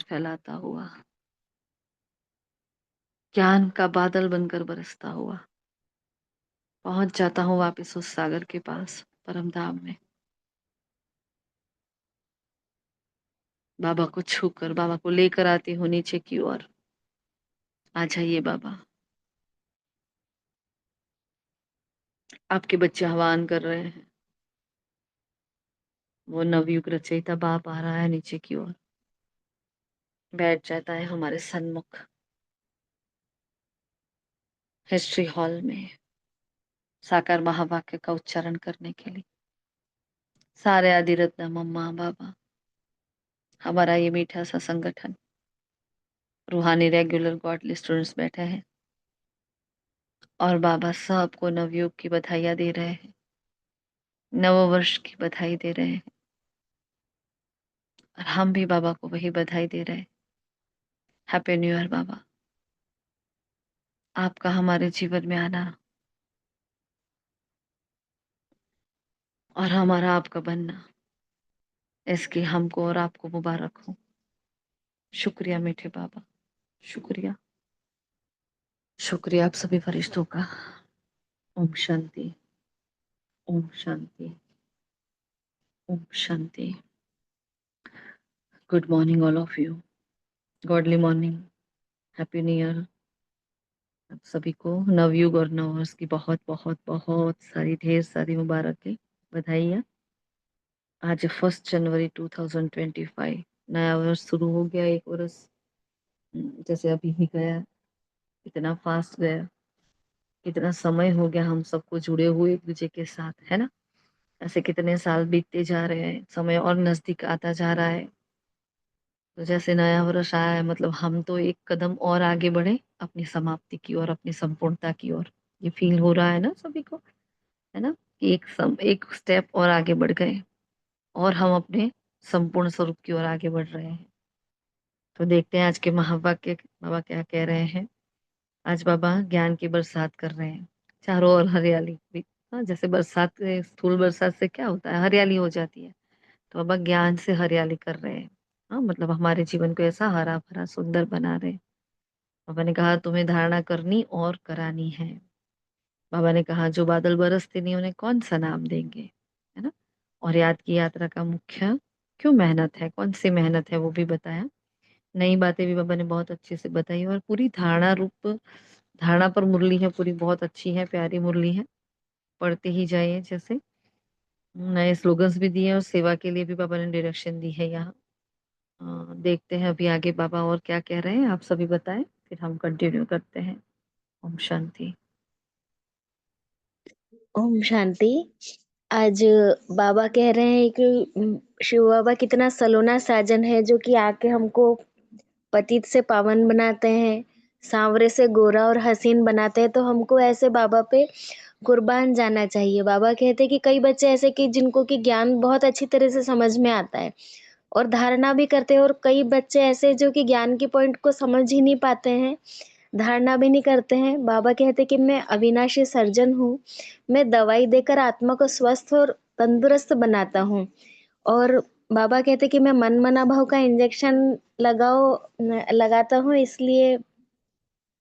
फैलाता हुआ, ज्ञान का बादल बनकर बरसता हुआ पहुंच जाता हूँ वापस उस सागर के पास, परम धाम में। बाबा को छूकर, बाबा को लेकर आती हूँ नीचे की ओर। आ जाइए बाबा। आपके बच्चे आह्वान कर रहे हैं। वो नवयुग रचयिता बाप आ रहा है नीचे की ओर, बैठ जाता है हमारे सन्मुख हिस्ट्री हॉल में, साकार महावाक्य का उच्चारण करने के लिए। सारे आदि रत्न, मम्मा, बाबा, हमारा ये मीठा सा संगठन, रूहानी रेगुलर गॉडली स्टूडेंट्स बैठे हैं और बाबा सबको नवयुग की बधाइयां दे रहे हैं, नव वर्ष की बधाई दे रहे हैं। और हम भी बाबा को वही बधाई दे रहे हैं। हैप्पी न्यू ईयर बाबा। आपका हमारे जीवन में आना और हमारा आपका बनना, इसकी हमको और आपको मुबारक हो। शुक्रिया मीठे बाबा, शुक्रिया, शुक्रिया आप सभी फरिश्तों का। ओम शांति, ओम शांति, ओम शांति। Good morning all of you, godly morning, happy new year. आप सभी को नवयुग और नववर्ष की बहुत बहुत बहुत सारी, ढेर सारी मुबारकें, बधाइयाँ। आज 1 जनवरी 2025, नया वर्ष शुरू हो गया। एक वर्ष जैसे अभी ही गया, इतना फास्ट गया, कितना समय हो गया हम सबको जुड़े हुए एक दूसरे के साथ, है ना। ऐसे कितने साल बीतते जा रहे हैं, समय और नजदीक आता जा रहा है। तो जैसे नया वर्ष आया है, मतलब हम तो एक कदम और आगे बढ़े अपनी समाप्ति की ओर, अपनी संपूर्णता की ओर। ये फील हो रहा है ना सभी को, है ना, कि एक स्टेप और आगे बढ़ गए और हम अपने संपूर्ण स्वरूप की ओर आगे बढ़ रहे हैं। तो देखते हैं आज के महावाक्य बाबा क्या कह रहे हैं। आज बाबा ज्ञान की बरसात कर रहे हैं, चारों ओर हरियाली भी। हाँ, जैसे बरसात, स्थूल बरसात से क्या होता है, हरियाली हो जाती है। तो बाबा ज्ञान से हरियाली कर रहे हैं। हाँ, मतलब हमारे जीवन को ऐसा हरा भरा सुंदर बना रहे हैं। बाबा ने कहा तुम्हें धारणा करनी और करानी है। बाबा ने कहा जो बादल बरसते नहीं उन्हें कौन सा नाम देंगे, है ना। और याद की यात्रा का मुख्य क्यों मेहनत है, कौन सी मेहनत है, वो भी बताया। नई बातें भी बाबा ने बहुत अच्छे से बताई और पूरी धारणा रूप, धारणा पर मुरली है पूरी, बहुत अच्छी है, प्यारी मुरली है। पढ़ते ही जाइए। जैसे नए स्लोगन्स भी दिए और सेवा के लिए भी बाबा ने डायरेक्शन दी है यहाँ। देखते हैं अभी आगे बाबा और क्या कह रहे हैं, आप सभी बताएं, फिर हम कंटिन्यू करते हैं। ओम शांति। ओम शांति। आज बाबा कह रहे हैं कि शिव बाबा कितना सलोना साजन है, जो कि आके हमको पतित से पावन बनाते हैं, सांवरे से गोरा और हसीन बनाते हैं। तो हमको ऐसे बाबा पे कुर्बान जाना चाहिए। बाबा कहते हैं कि कई बच्चे ऐसे कि जिनको कि ज्ञान बहुत अच्छी तरह से समझ में आता है और धारणा भी करते हैं, और कई बच्चे ऐसे जो कि ज्ञान की पॉइंट को समझ ही नहीं पाते हैं, धारणा भी नहीं करते हैं। बाबा कहते कि मैं अविनाशी सर्जन हूँ, मैं दवाई देकर आत्मा को स्वस्थ और तंदुरुस्त बनाता हूँ। और बाबा कहते कि मैं मन मना भाव का इंजेक्शन लगाता हूँ, इसलिए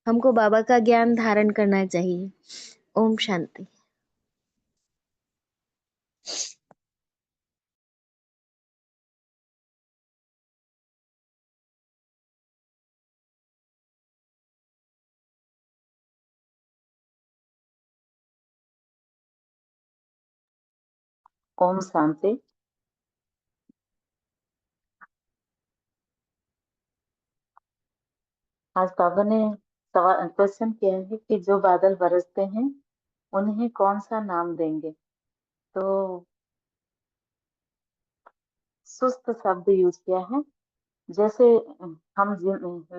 हमको बाबा का ज्ञान धारण करना चाहिए। ओम शांति। ओम शांति। आज बाबा ने सवाल क्वेश्चन किया है कि जो बादल बरसते हैं उन्हें कौन सा नाम देंगे। तो सुस्त शब्द यूज किया है। जैसे हम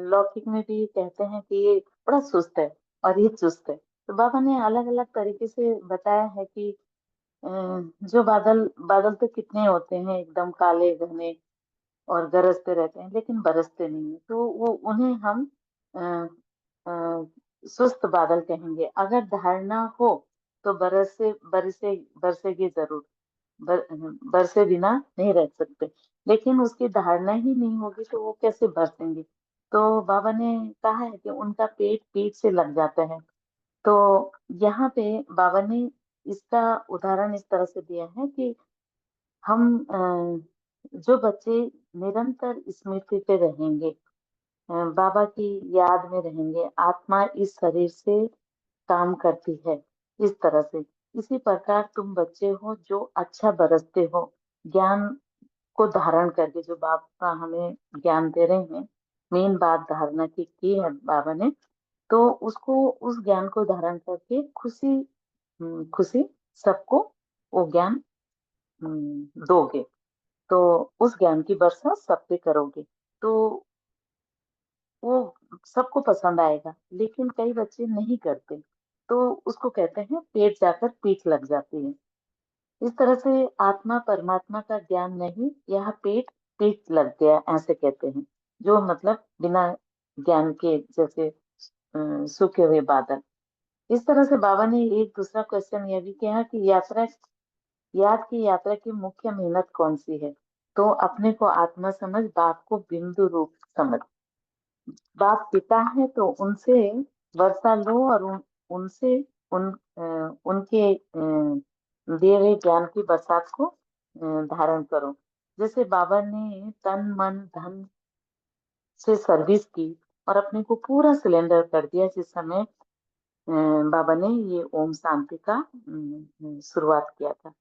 लौकिक में भी कहते हैं कि ये बड़ा सुस्त है और ये चुस्त है। तो बाबा ने अलग अलग तरीके से बताया है कि जो बादल बादल तो कितने होते हैं, एकदम काले घने और गरजते रहते हैं लेकिन बरसते नहीं है। तो वो उन्हें हम अ, अ, सुस्त बादल कहेंगे। अगर धारणा हो तो बरसे बरसेगी जरूर, बरसे बिना नहीं रह सकते। लेकिन उसकी धारणा ही नहीं होगी तो वो कैसे बरतेंगे। तो बाबा ने कहा है कि उनका पेट पीठ से लग जाता है। तो यहाँ पे बाबा ने इसका उदाहरण इस तरह से दिया है कि हम जो बच्चे निरंतर स्मृति पे रहेंगे, बाबा की याद में रहेंगे, आत्मा इस शरीर से काम करती है इस तरह से। इसी प्रकार तुम बच्चे हो जो अच्छा बरसते हो, ज्ञान को धारण करके, जो बाबा हमें ज्ञान दे रहे हैं, मेन बात धारणा की है बाबा ने। तो उसको, उस ज्ञान को धारण करके खुशी खुशी सबको वो ज्ञान दोगे, तो उस ज्ञान की वर्षा सब पे करोगे, तो वो सबको पसंद आएगा। लेकिन कई बच्चे नहीं करते, तो उसको कहते हैं पेट जाकर पीठ लग जाती है। इस तरह से आत्मा परमात्मा का ज्ञान नहीं, यह पेट पीठ लग गया, ऐसे कहते हैं, जो मतलब बिना ज्ञान के जैसे सूखे हुए बादल। इस तरह से बाबा ने एक दूसरा क्वेश्चन यह भी किया कि याद की यात्रा की मुख्य मेहनत कौन सी है। तो अपने को आत्मा समझ, बाप को बिंदु रूप समझ। बाप पिता है तो उनसे वर्षा लो और उनसे उनके दिए हुए ज्ञान की बरसात को धारण करो। जैसे बाबा ने तन मन धन से सर्विस की और अपने को पूरा सिलेंडर कर दिया, जिस समय बाबा ने ये ओम शांति का शुरुआत किया था।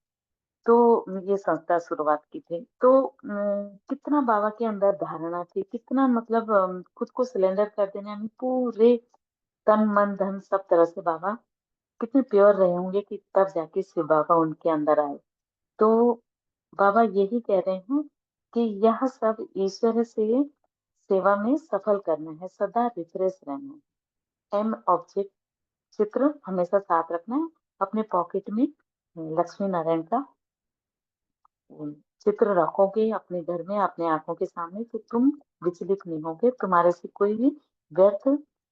तो ये संस्था शुरुआत की थी। तो कितना बाबा के अंदर धारणा थी, कितना मतलब खुद को सिलेंडर कर देने में पूरे तन मन धन सब तरह से बाबा कितने प्योर रहे होंगे कि तब जाके शिव बाबा उनके अंदर आए। तो बाबा यही कह रहे हैं कि यह सब ईश्वर से सेवा में सफल करना है, सदा रिफ्रेश रहना है। एम ऑब्जेक्ट चित्र हमेशा साथ रखना है अपने पॉकेट में। लक्ष्मी नारायण का चित्र रखोगे अपने घर में, अपने आंखों के सामने, तो तुम विचलित नहीं होगे, तुम्हारे से कोई भी व्यर्थ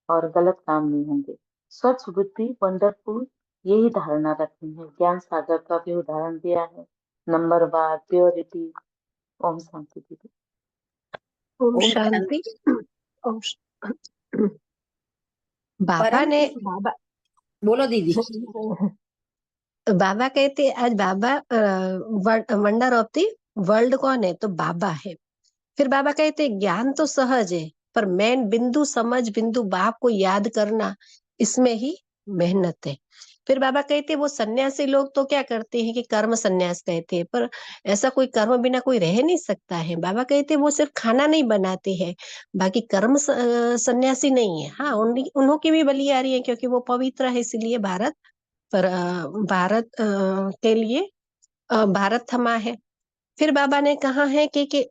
और गलत काम नहीं होंगे। स्वच्छ बुद्धि वंडरफुल, यही धारणा रखनी है। ज्ञान सागर का भी उदाहरण दिया है, नंबर वार प्योरिटी। ओम शांति दीदी। ओम ओम शांति। शांति। ओम बाबा परम ने बाबा, बोलो दीदी। बाबा कहते आज बाबा वंडर ऑफ द वर्ल्ड कौन है, तो बाबा है। फिर बाबा कहते ज्ञान तो सहज है, पर मेन बिंदु समझ, बिंदु बाप को याद करना, इसमें ही मेहनत है। फिर बाबा कहते वो सन्यासी लोग तो क्या करते हैं कि कर्म सन्यास कहते हैं, पर ऐसा कोई कर्म बिना कोई रह नहीं सकता है। बाबा कहते वो सिर्फ खाना नहीं बनाते हैं, बाकी कर्म सन्यासी नहीं है। हाँ, उन्हों की भी बलि आ रही है क्योंकि वो पवित्र है, इसलिए भारत पर भारत के लिए भारत थमा है। फिर बाबा ने कहा है कि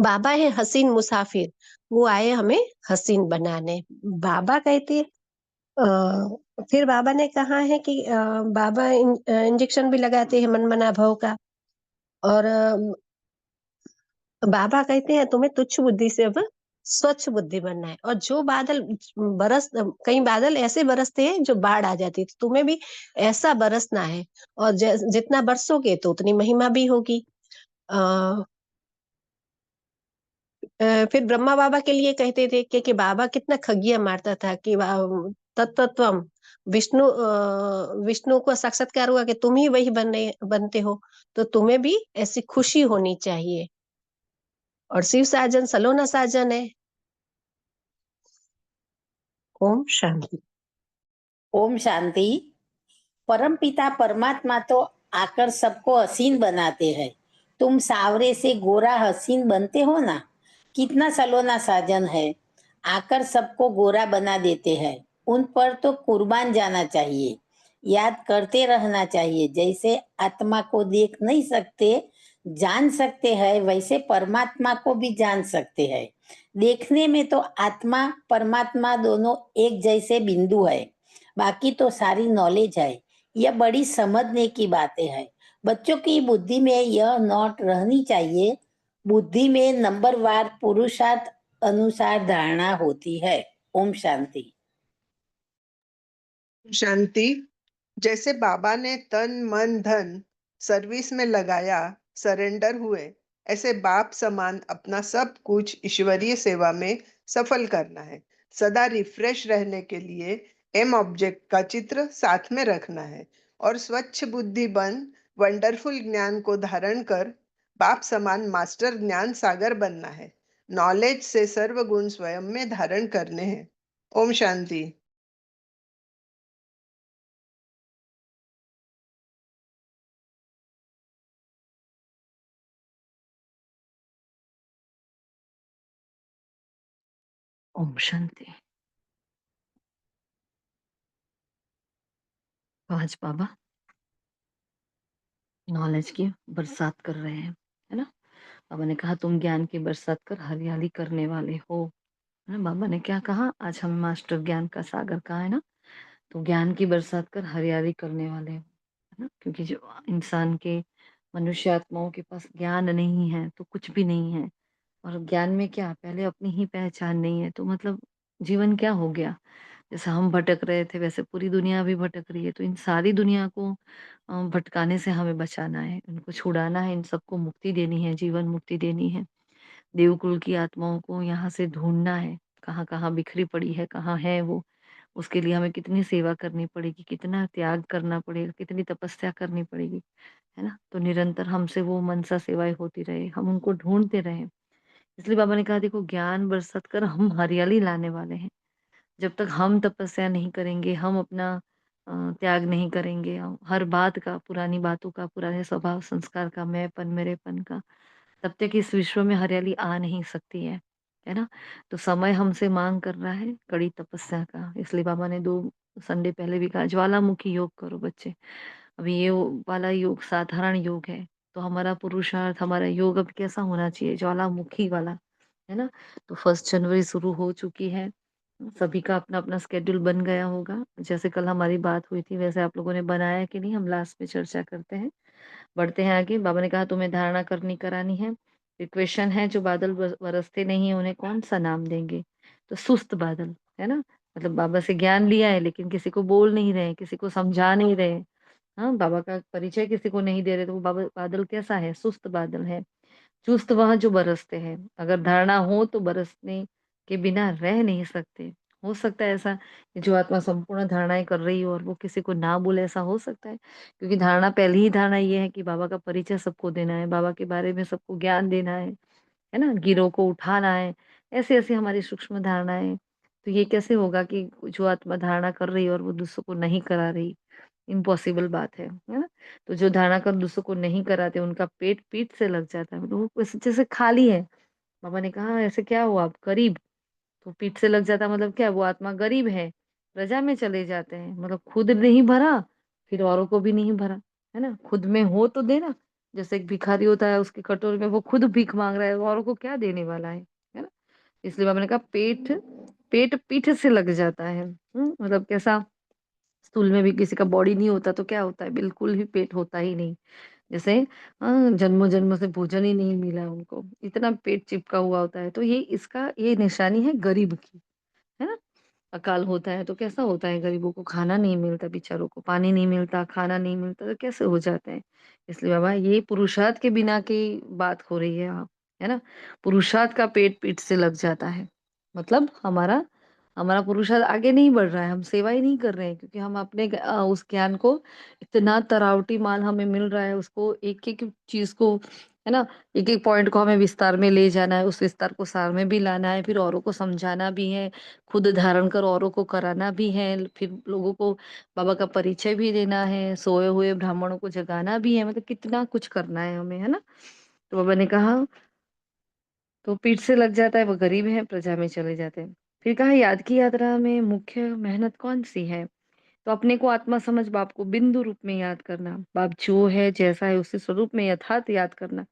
बाबा है हसीन मुसाफिर, वो आए हमें हसीन बनाने। बाबा कहते फिर बाबा ने कहा है कि बाबा इंजेक्शन भी लगाते हैं मन मना भव का। और बाबा कहते हैं तुम्हें तुच्छ बुद्धि से अब स्वच्छ बुद्धि बनना है। और जो बादल कई बादल ऐसे बरसते हैं जो बाढ़ आ जाती है, तो तुम्हें भी ऐसा बरसना है। और जितना बरसोगे तो उतनी महिमा भी होगी। फिर ब्रह्मा बाबा के लिए कहते थे कि बाबा कितना खगिया मारता था कि तत्वत्वम विष्णु को साक्षात्कार हुआ कि तुम ही वही बनते हो, तो तुम्हें भी ऐसी खुशी होनी चाहिए। और शिव साजन सलोना साजन है। ओम शांति। ओम शांति। परम पिता परमात्मा तो आकर सबको हसीन बनाते हैं। तुम सावरे से गोरा हसीन बनते हो ना, कितना सलोना साजन है, आकर सबको गोरा बना देते हैं। उन पर तो कुर्बान जाना चाहिए, याद करते रहना चाहिए। जैसे आत्मा को देख नहीं सकते, जान सकते हैं, वैसे परमात्मा को भी जान सकते हैं। देखने में तो आत्मा परमात्मा दोनों एक जैसे बिंदु है, बाकी तो सारी नॉलेज है। यह बड़ी समझने की बातें हैं। बच्चों की बुद्धि में यह नोट रहनी चाहिए। बुद्धि में नंबरवार पुरुषार्थ अनुसार धारणा होती है। ओम शांति। शांति। जैसे बाबा ने तन मन धन सर्विस में लगाया, सरेंडर हुए, ऐसे बाप समान अपना सब कुछ ईश्वरीय सेवा में सफल करना है। सदा रिफ्रेश रहने के लिए एम ऑब्जेक्ट का चित्र साथ में रखना है और स्वच्छ बुद्धि बन वंडरफुल ज्ञान को धारण कर बाप समान मास्टर ज्ञान सागर बनना है। नॉलेज से सर्व गुण स्वयं में धारण करने हैं। ओम शांति। ओम शांति। तो आज बाबा नॉलेज की बरसात कर रहे हैं, है ना। बाबा ने कहा तुम ज्ञान की बरसात कर हरियाली करने वाले हो, है ना। बाबा ने क्या कहा, आज हमें मास्टर ज्ञान का सागर कहा है ना, तो ज्ञान की बरसात कर हरियाली करने वाले हो, है ना। क्योंकि जो इंसान के मनुष्य आत्माओं के पास ज्ञान नहीं है तो कुछ भी नहीं है। और ज्ञान में क्या, पहले अपनी ही पहचान नहीं है तो मतलब जीवन क्या हो गया। जैसे हम भटक रहे थे वैसे पूरी दुनिया भी भटक रही है, तो इन सारी दुनिया को भटकाने से हमें बचाना है, इनको छुड़ाना है, इन सबको मुक्ति देनी है, जीवन मुक्ति देनी है। देवकुल की आत्माओं को यहाँ से ढूंढना है, कहाँ कहाँ बिखरी पड़ी है, कहाँ है वो। उसके लिए हमें कितनी सेवा करनी पड़ेगी, कितना त्याग करना पड़ेगा, कितनी तपस्या करनी पड़ेगी, है ना। तो निरंतर हमसे वो मनसा सेवाएं होती रहे, हम उनको ढूंढते रहे। इसलिए बाबा ने कहा देखो ज्ञान बरसत कर हम हरियाली लाने वाले हैं। जब तक हम तपस्या नहीं करेंगे, हम अपना त्याग नहीं करेंगे, हर बात का, पुरानी बातों का, पुराने स्वभाव संस्कार का, मैंपन मेरेपन का, तब तक इस विश्व में हरियाली आ नहीं सकती है ना। तो समय हमसे मांग कर रहा है कड़ी तपस्या का। इसलिए बाबा ने 2 संडे पहले भी कहा ज्वालामुखी योग करो बच्चे। अभी ये वाला योग साधारण योग है, तो हमारा पुरुषार्थ, हमारा योग अब कैसा होना चाहिए, ज्वालामुखी वाला, है ना। तो 1 जनवरी शुरू हो चुकी है, सभी का अपना-अपना स्केड्यूल बन गया होगा। जैसे कल हमारी बात हुई थी वैसे आप लोगों ने बनाया है कि नहीं, हम लास्ट में चर्चा करते हैं। बढ़ते हैं आगे। बाबा ने कहा तुम्हें धारणा करनी करानी है। इक्वेशन है जो बादल बरसते नहीं है उन्हें कौन सा नाम देंगे, तो सुस्त बादल, है ना। मतलब बाबा से ज्ञान लिया है लेकिन किसी को बोल नहीं रहे, किसी को समझा नहीं रहे। हाँ, बाबा का परिचय किसी को नहीं दे रहे, तो वो बाबा बादल कैसा है, सुस्त बादल है। चुस्त वह जो बरसते हैं, अगर धारणा हो तो बरसने के बिना रह नहीं सकते। हो सकता है ऐसा कि जो आत्मा संपूर्ण धारणाएँ कर रही हो और वो किसी को ना बोले, ऐसा हो सकता है? क्योंकि धारणा, पहली ही धारणा ये है कि बाबा का परिचय सबको देना है, बाबा के बारे में सबको ज्ञान देना है ना? गिरोह को उठाना है, ऐसी-ऐसी हमारी सूक्ष्म धारणाएँ हैं। तो ये कैसे होगा कि जो आत्मा धारणा कर रही है और वो दूसरों को नहीं करा रही? इम्पॉसिबल बात है ना? तो जो धारणा कर दूसरों को नहीं कराते उनका पेट पीठ से लग जाता है, मतलब वो ऐसे जैसे खाली है। बाबा ने कहा ऐसे क्या हुआ आप गरीब, तो पीठ से लग जाता मतलब क्या, वो आत्मा गरीब है, प्रजा में चले जाते हैं, मतलब खुद नहीं भरा, फिर औरों को भी नहीं भरा, है ना? खुद में हो तो देना। जैसे एक भिखारी होता है उसके कटोरे में वो खुद भीख माँग रहा है, औरों को क्या देने वाला है ना? इसलिए बाबा ने कहा पेट पेट पीठ से लग जाता है। मतलब कैसा, स्कूल में भी किसी का बॉडी नहीं होता तो क्या होता है, बिल्कुल ही पेट होता ही नहीं। जैसे जन्मों-जन्मों से भोजन ही नहीं मिला उनको, इतना पेट चिपका हुआ होता है। तो ये निशानी है गरीब की, है ना? अकाल होता है तो कैसा होता है, गरीबों को खाना नहीं मिलता, बेचारों को पानी नहीं मिलता, खाना नहीं मिलता तो कैसे हो जाते हैं। इसलिए बाबा ये पुरुषार्थ के बिना की बात हो रही है आप, है ना? पुरुषार्थ का पेट पीठ से लग जाता है। मतलब हमारा हमारा पुरुषार्थ आगे नहीं बढ़ रहा है, हम सेवा ही नहीं कर रहे हैं क्योंकि हम अपने उस ज्ञान को, इतना तरावटी माल हमें मिल रहा है, उसको एक-एक चीज़ को, है ना? एक-एक पॉइंट को हमें विस्तार में ले जाना है, उस विस्तार को सार में भी लाना है, फिर औरों को समझाना भी है, खुद धारण कर औरों को कराना भी है, फिर लोगों को बाबा का परिचय भी देना है, सोए हुए ब्राह्मणों को जगाना भी है, मतलब कितना कुछ करना है हमें, है ना? तो बाबा ने कहा तो पीठ से लग जाता है, वो गरीब है, प्रजा में चले जाते हैं। फिर कहा याद की यात्रा में मुख्य मेहनत कौन-सी है? तो अपने को आत्मा समझ बाप को बिंदु रूप में याद करना, बाप जो है, जैसा है, उसी स्वरूप में यथार्थ याद करना,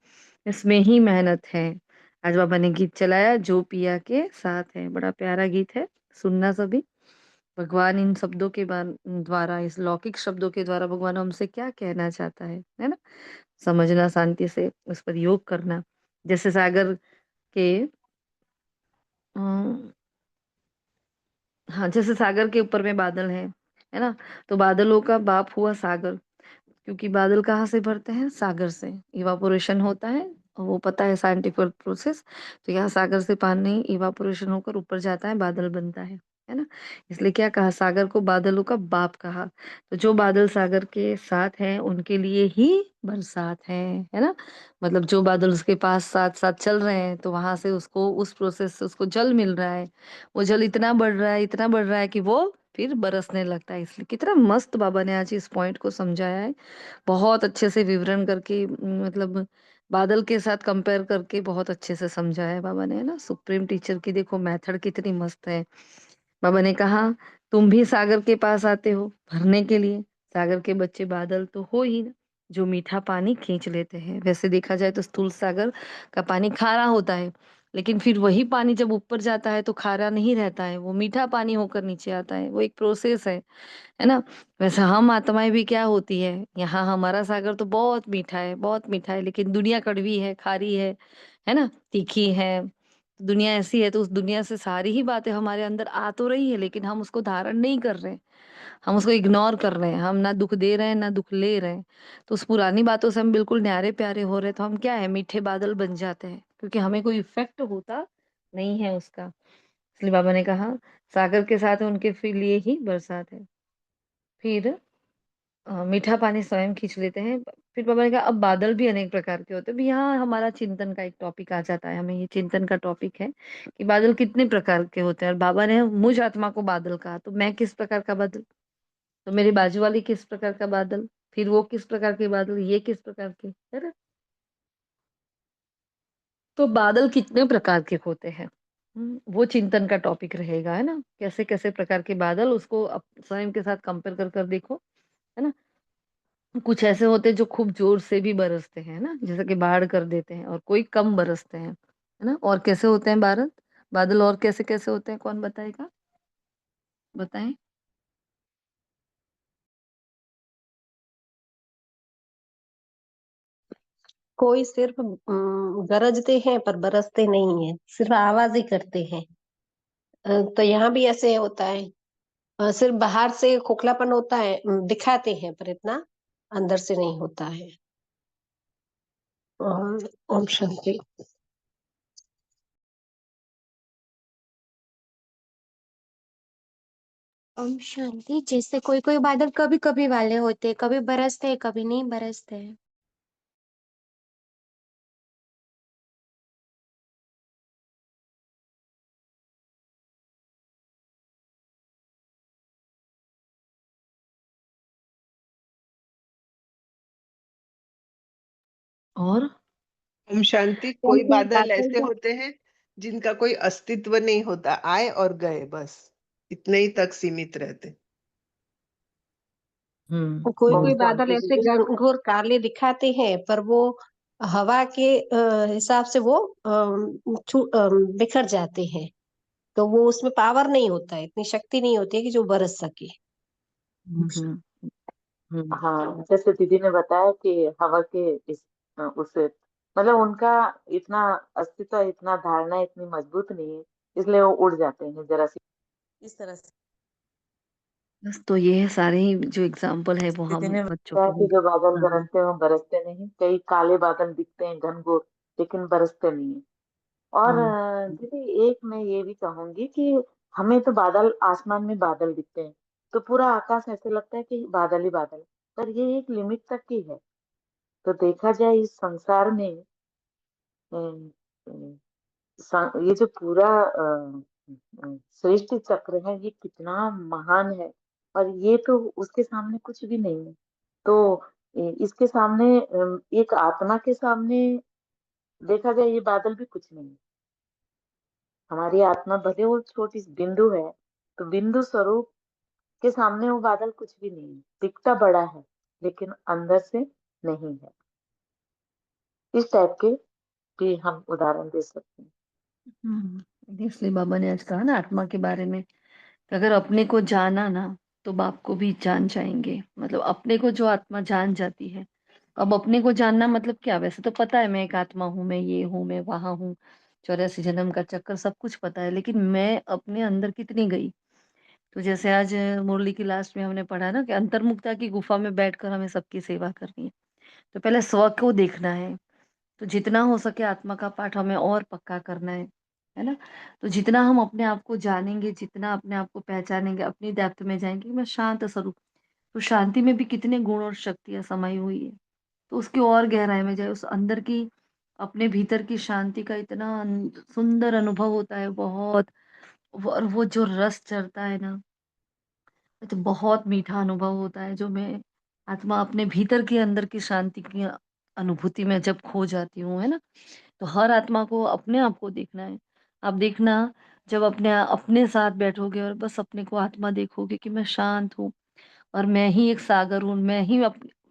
इसमें ही मेहनत है। आज बाबा ने गीत चलाया, जो पिया के साथ है, बड़ा प्यारा गीत है, सुनना सभी। भगवान इन शब्दों के द्वारा, इस लौकिक शब्दों के द्वारा भगवान हमसे क्या कहना चाहता है ना? समझना, शांति से उस पर योग करना। जैसे सागर के अ, हाँ, जैसे सागर के ऊपर में बादल हैं, है ना? तो बादलों का बाप हुआ सागर, क्योंकि बादल कहाँ से भरते हैं? सागर से। इवापोरेशन होता है, वो पता है साइंटिफिक प्रोसेस। तो यहाँ सागर से पानी इवापोरेशन होकर ऊपर जाता है, बादल बनता है ना? इसलिए क्या कहा, सागर को बादलों का बाप कहा। तो जो बादल सागर के साथ हैं उनके लिए ही बरसात है ना? मतलब जो बादल उसके पास साथ-साथ चल रहे हैं तो वहाँ से उसको उस प्रोसेस से उसको जल मिल रहा है। वो जल इतना बढ़ रहा है, इतना बढ़ रहा है कि वो फिर बरसने लगता है। इसलिए कितना मस्त बाबा ने आज इस पॉइंट को समझाया है। बहुत अच्छे से विवरण करके मतलब बादल के साथ कंपेयर करके बहुत अच्छे से समझाया है बाबा ने, है ना? सुप्रीम टीचर की देखो मेथड कितनी मस्त है। बाबा ने कहा, तुम भी सागर के पास आते हो भरने के लिए। सागर के बच्चे बादल तो हो ही ना, जो मीठा पानी खींच लेते हैं। वैसे देखा जाए तो स्थूल सागर का पानी खारा होता है, लेकिन फिर वही पानी जब ऊपर जाता है तो खारा नहीं रहता है, वो मीठा पानी होकर नीचे आता है। वो एक प्रोसेस है ना? वैसे हम आत्माएँ भी क्या होती है, यहाँ हमारा सागर तो बहुत मीठा है, लेकिन दुनिया कड़वी है, खारी है ना? तीखी है। दुनिया ऐसी है तो उस दुनिया से सारी ही बातें हमारे अंदर आ तो रही है, लेकिन हम उसको धारण नहीं कर रहे हैं। हम उसको इग्नोर कर रहे हैं, हम ना दुःख दे रहे हैं, ना दुःख ले रहे हैं। तो उस पुरानी बातों से हम बिल्कुल न्यारे-प्यारे हो रहे हैं, तो हम क्या है, मीठे बादल बन जाते हैं, क्योंकि हमें कोई इफ़ेक्ट होता नहीं है उसका। इसलिए बाबा ने कहा, सागर के साथ उनके फिर लिए ही बरसात है। फिर मीठा पानी स्वयं खींच लेते हैं। फिर बाबा ने कहा अब बादल भी अनेक प्रकार के होते हैं। अब यहाँ हमारा चिंतन का एक टॉपिक आ जाता है, हमें ये चिंतन का टॉपिक है कि बादल कितने प्रकार के होते हैं और बाबा ने मुझ आत्मा को बादल कहा, तो मैं किस प्रकार का बादल? तो मेरी बाजू वाली किस प्रकार का बादल? फिर वो किस प्रकार के बादल? ये किस प्रकार के? है ना? तो बादल कितने प्रकार के होते हैं? वो चिंतन का टॉपिक रहेगा, है ना? कैसे-कैसे प्रकार के बादल उसको स्वयं के साथ कंपेयर कर देखो, है ना? कुछ ऐसे होते हैं जो खूब ज़ोर से भी बरसते हैं, है ना? जैसे कि बाढ़ कर देते हैं और कोई कम बरसते हैं, है ना? और कैसे होते हैं बादल और कैसे-कैसे होते हैं, कौन बताएगा? बताएँ? कोई सिर्फ गरजते हैं पर बरसते नहीं है, सिर्फ आवाज ही करते हैं। तो यहाँ भी ऐसे होता है। सिर्फ बाहर से खोखलापन होता है, दिखाते हैं पर इतना अंदर से नहीं होता है। और ओम शांति। ओम शांति। जैसे कोई कोई बादल कभी कभी वाले होते हैं, कभी बरसते हैं, कभी नहीं बरसते हैं। और ओम शांति। कोई क्योंकि बादल बादल ऐसे जो होते हैं जिनका कोई अस्तित्व नहीं होता, आए और गए, बस इतने ही तक सीमित रहते। कोई ओम कोई बादल शांति ऐसे दीदी। घनघोर काले दिखाते हैं, पर वो हवा के हिसाब से वो बिखर जाते हैं। तो वो उसमें पावर नहीं होता है, इतनी शक्ति नहीं होती है कि जो बरस सके। हुँ, हुँ, हुँ, हाँ, जैसे दीदी ने बताया कि हवा के इस उससे मतलब उनका इतना अस्तित्व, इतना धारणा इतनी मजबूत नहीं है, इसलिए वो उड़ जाते हैं जरा सी इस तरह से। बस तो ये है सारे ही जो एग्ज़ाम्पल है वो दीदी हम ने बच्चों बताया के कि लिए। जो बादल हाँ, गरजते हैं वो बरसते नहीं, कई काले बादल दिखते हैं घनघोर, लेकिन बरसते नहीं है। और हुँ, दीदी एक मैं ये भी कहूंगी कि हमें तो बादल, आसमान में बादल दिखते हैं तो पूरा आकाश ऐसे लगता है कि बादल ही बादल, पर ये एक लिमिट तक की है। तो देखा जाए इस संसार में अम, अम, ये जो पूरा सृष्टि चक्र है ये कितना महान है, और ये तो उसके सामने कुछ भी नहीं है। तो इसके सामने एक आत्मा के सामने देखा जाए ये बादल भी कुछ नहीं है। हमारी आत्मा भले वो छोटी सी बिंदु है, तो बिंदु स्वरूप के सामने वो बादल कुछ भी नहीं है, दिखता बड़ा है लेकिन अंदर से नहीं है। इस टाइप के भी हम उदाहरण दे सकते हैं। इसलिए बाबा ने आज कहा ना आत्मा के बारे में, कि अगर अपने को जाना ना तो बाप को भी जान जाएँगे। मतलब अपने को जो आत्मा जान जाती है, अब अपने को जानना मतलब क्या? वैसे तो पता है मैं एक आत्मा हूँ, मैं ये हूँ, मैं वहाँ हूँ, 84 जन्म का चक्कर सब कुछ पता है, लेकिन मैं अपने अंदर कितनी गई? तो जैसे आज मुरली की लास्ट में हमने पढ़ा ना कि अंतर्मुखता की गुफा में बैठकर हमें सबकी सेवा करनी है। तो पहले स्व को देखना है, तो जितना हो सके आत्मा का पाठ हमें और पक्का करना है ना? तो जितना हम अपने आप को जानेंगे, जितना अपने आप को पहचानेंगे, अपनी डेप्थ में जाएँगे, मैं शांत स्वरूप, तो शांति में भी कितने गुण और शक्तियाँ समाई हुई है। तो उसकी और गहराई में जाए, उस अंदर की, अपने भीतर की शांति का इतना सुंदर अनुभव होता है बहुत। और वो जो रस चढ़ता है ना, तो बहुत मीठा अनुभव होता है, जो मैं आत्मा अपने भीतर के अंदर की शांति की अनुभूति में जब खो जाती हूँ, है ना? तो हर आत्मा को अपने आप को देखना है। आप देखना, जब अपने साथ बैठोगे और बस अपने को आत्मा देखोगे कि मैं शांत हूँ और मैं ही एक सागर हूँ,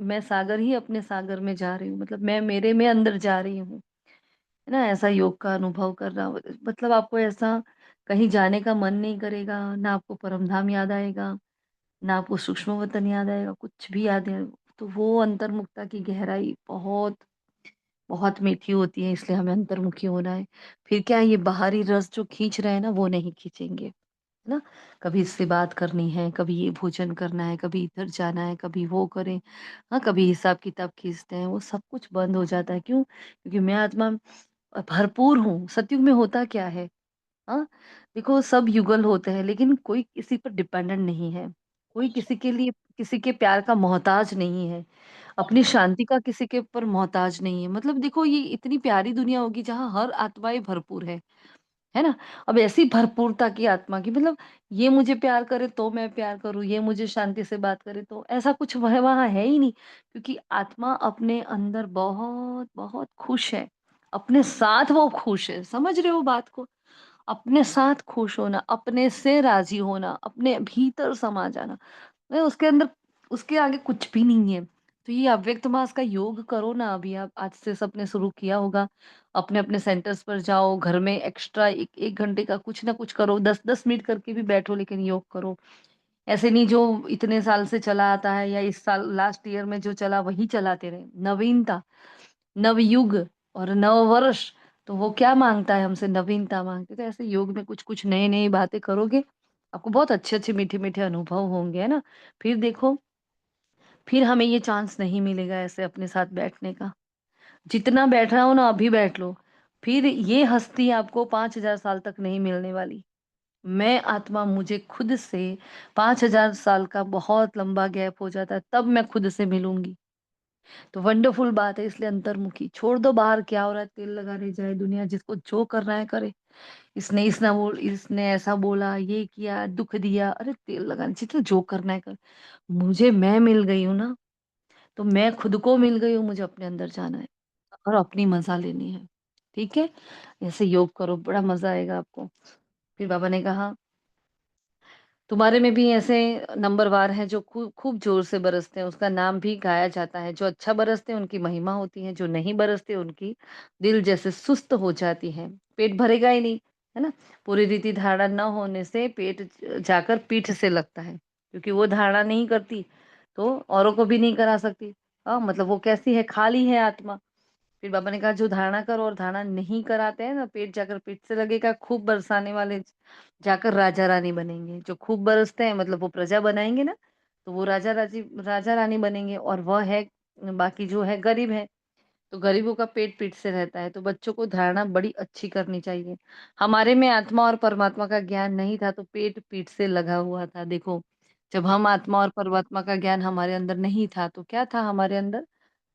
मैं सागर ही अपने सागर में जा रही हूँ, मतलब मैं मेरे में अंदर जा रही हूँ, है ना? ऐसा योग का अनुभव कर रहा हूँ, मतलब आपको ऐसा कहीं जाने का मन नहीं करेगा, ना आपको परमधाम याद आएगा, ना आपको सूक्ष्म वतन याद आएगा, कुछ भी याद है। तो वो अंतर्मुखता की गहराई बहुत, बहुत मीठी होती है, इसलिए हमें अंतर्मुखी होना है। फिर क्या है, ये बाहरी रस जो खींच रहे हैं ना, वो नहीं खींचेंगे, है ना? कभी इससे बात करनी है, कभी ये भोजन करना है, कभी इधर जाना है, कभी वो करें, हाँ, कभी हिसाब-किताब खींचते हैं, वो सब कुछ बंद हो जाता है। क्यों? क्योंकि मैं आत्मा भरपूर हूँ। सतयुग में होता क्या है? हाँ, देखो सब युगल होते हैं, लेकिन कोई किसी पर डिपेंडेंट नहीं है। कोई किसी के लिए, किसी के प्यार का मोहताज नहीं है। अपनी शांति का किसी के ऊपर मोहताज नहीं है। मतलब देखो, ये इतनी प्यारी दुनिया होगी जहाँ हर आत्माएँ भरपूर है ना? अब ऐसी भरपूरता की आत्मा की, मतलब ये मुझे प्यार करे तो मैं प्यार करूँ, ये मुझे शांति से बात करे तो, ऐसा कुछ वह वहाँ है ही नहीं। क्योंकि आत्मा अपने अंदर बहुत, बहुत खुश है। अपने साथ वो खुश है। समझ रहे हो बात को? अपने साथ खुश होना, अपने से राज़ी होना, अपने भीतर समा जाना। नहीं, उसके अंदर, उसके आगे कुछ भी नहीं है। तो ये अव्यक्त मास का योग करो ना, अभी आप आज से सबने शुरू किया होगा। अपने-अपने सेंटर्स पर जाओ, घर में एक्स्ट्रा 1 घंटे का कुछ ना कुछ करो, 10-10 मिनट करके भी बैठो, लेकिन योग करो। ऐसे नहीं जो इतने साल से चला आता है या इस साल लास्ट ईयर में जो चला वही चलाते रहे। नवीनता, नवयुग और नववर्ष, तो वो क्या माँगता है हमसे? नवीनता माँगते हैं। तो ऐसे योग में कुछ-कुछ नई-नई बातें करोगे, आपको बहुत अच्छे-अच्छे, मीठे-मीठे अनुभव होंगे, है ना? फिर देखो, फिर हमें ये चांस नहीं मिलेगा ऐसे अपने साथ बैठने का। जितना बैठ रहा हो ना, अभी बैठ लो। फिर ये हस्ती आपको 5000 साल तक नहीं मिलने वाली। मैं आत्मा मुझे खुद से 5000 साल का बहुत लंबा गैप हो जाता है, तब मैं खुद से मिलूँगी। तो वंडरफुल बात है, इसलिए अंतर्मुखी छोड़ दो। बाहर क्या हो रहा है, तेल लगाने जाए दुनिया, जिसको जो करना है करे। इसने ऐसा बोला, ये किया, दुख दिया, अरे तेल लगाने, जितना जो करना है कर। मुझे मैं मिल गई हूँ ना, तो मैं खुद को मिल गई हूँ, मुझे अपने अंदर जाना है और अपनी मजा लेनी है। ठीक है? ऐसे योग करो, बड़ा मजा आएगा आपको। फिर बाबा ने कहा, तुम्हारे में भी ऐसे नंबरवार हैं जो खूब खूब जोर से बरसते हैं, उसका नाम भी गाया जाता है। जो अच्छा बरसते हैं उनकी महिमा होती है, जो नहीं बरसते उनकी दिल जैसे सुस्त हो जाती है। पेट भरेगा ही नहीं, है ना? पूरी रीति धारणा न होने से पेट जाकर पीठ से लगता है, क्योंकि वो धारणा नहीं करती, तो औरों को भी नहीं करा सकती। मतलब वो कैसी है? खाली है आत्मा। फिर बाबा ने कहा, जो धारणा करो और धारणा नहीं कराते हैं ना, पेट जाकर पीठ से लगेगा। खूब बरसाने वाले जाकर राजा रानी बनेंगे। जो खूब बरसते हैं मतलब वो प्रजा बनाएंगे ना, तो वो राजा रानी बनेंगे। और वह है, बाकी जो है गरीब है, तो गरीबों का पेट पीठ से रहता है। तो बच्चों को धारणा बड़ी अच्छी करनी चाहिए। हमारे में आत्मा और परमात्मा का ज्ञान नहीं था, तो पेट पीठ से लगा हुआ था। देखो, जब हम आत्मा और परमात्मा का ज्ञान हमारे अंदर नहीं था, तो क्या था हमारे अंदर?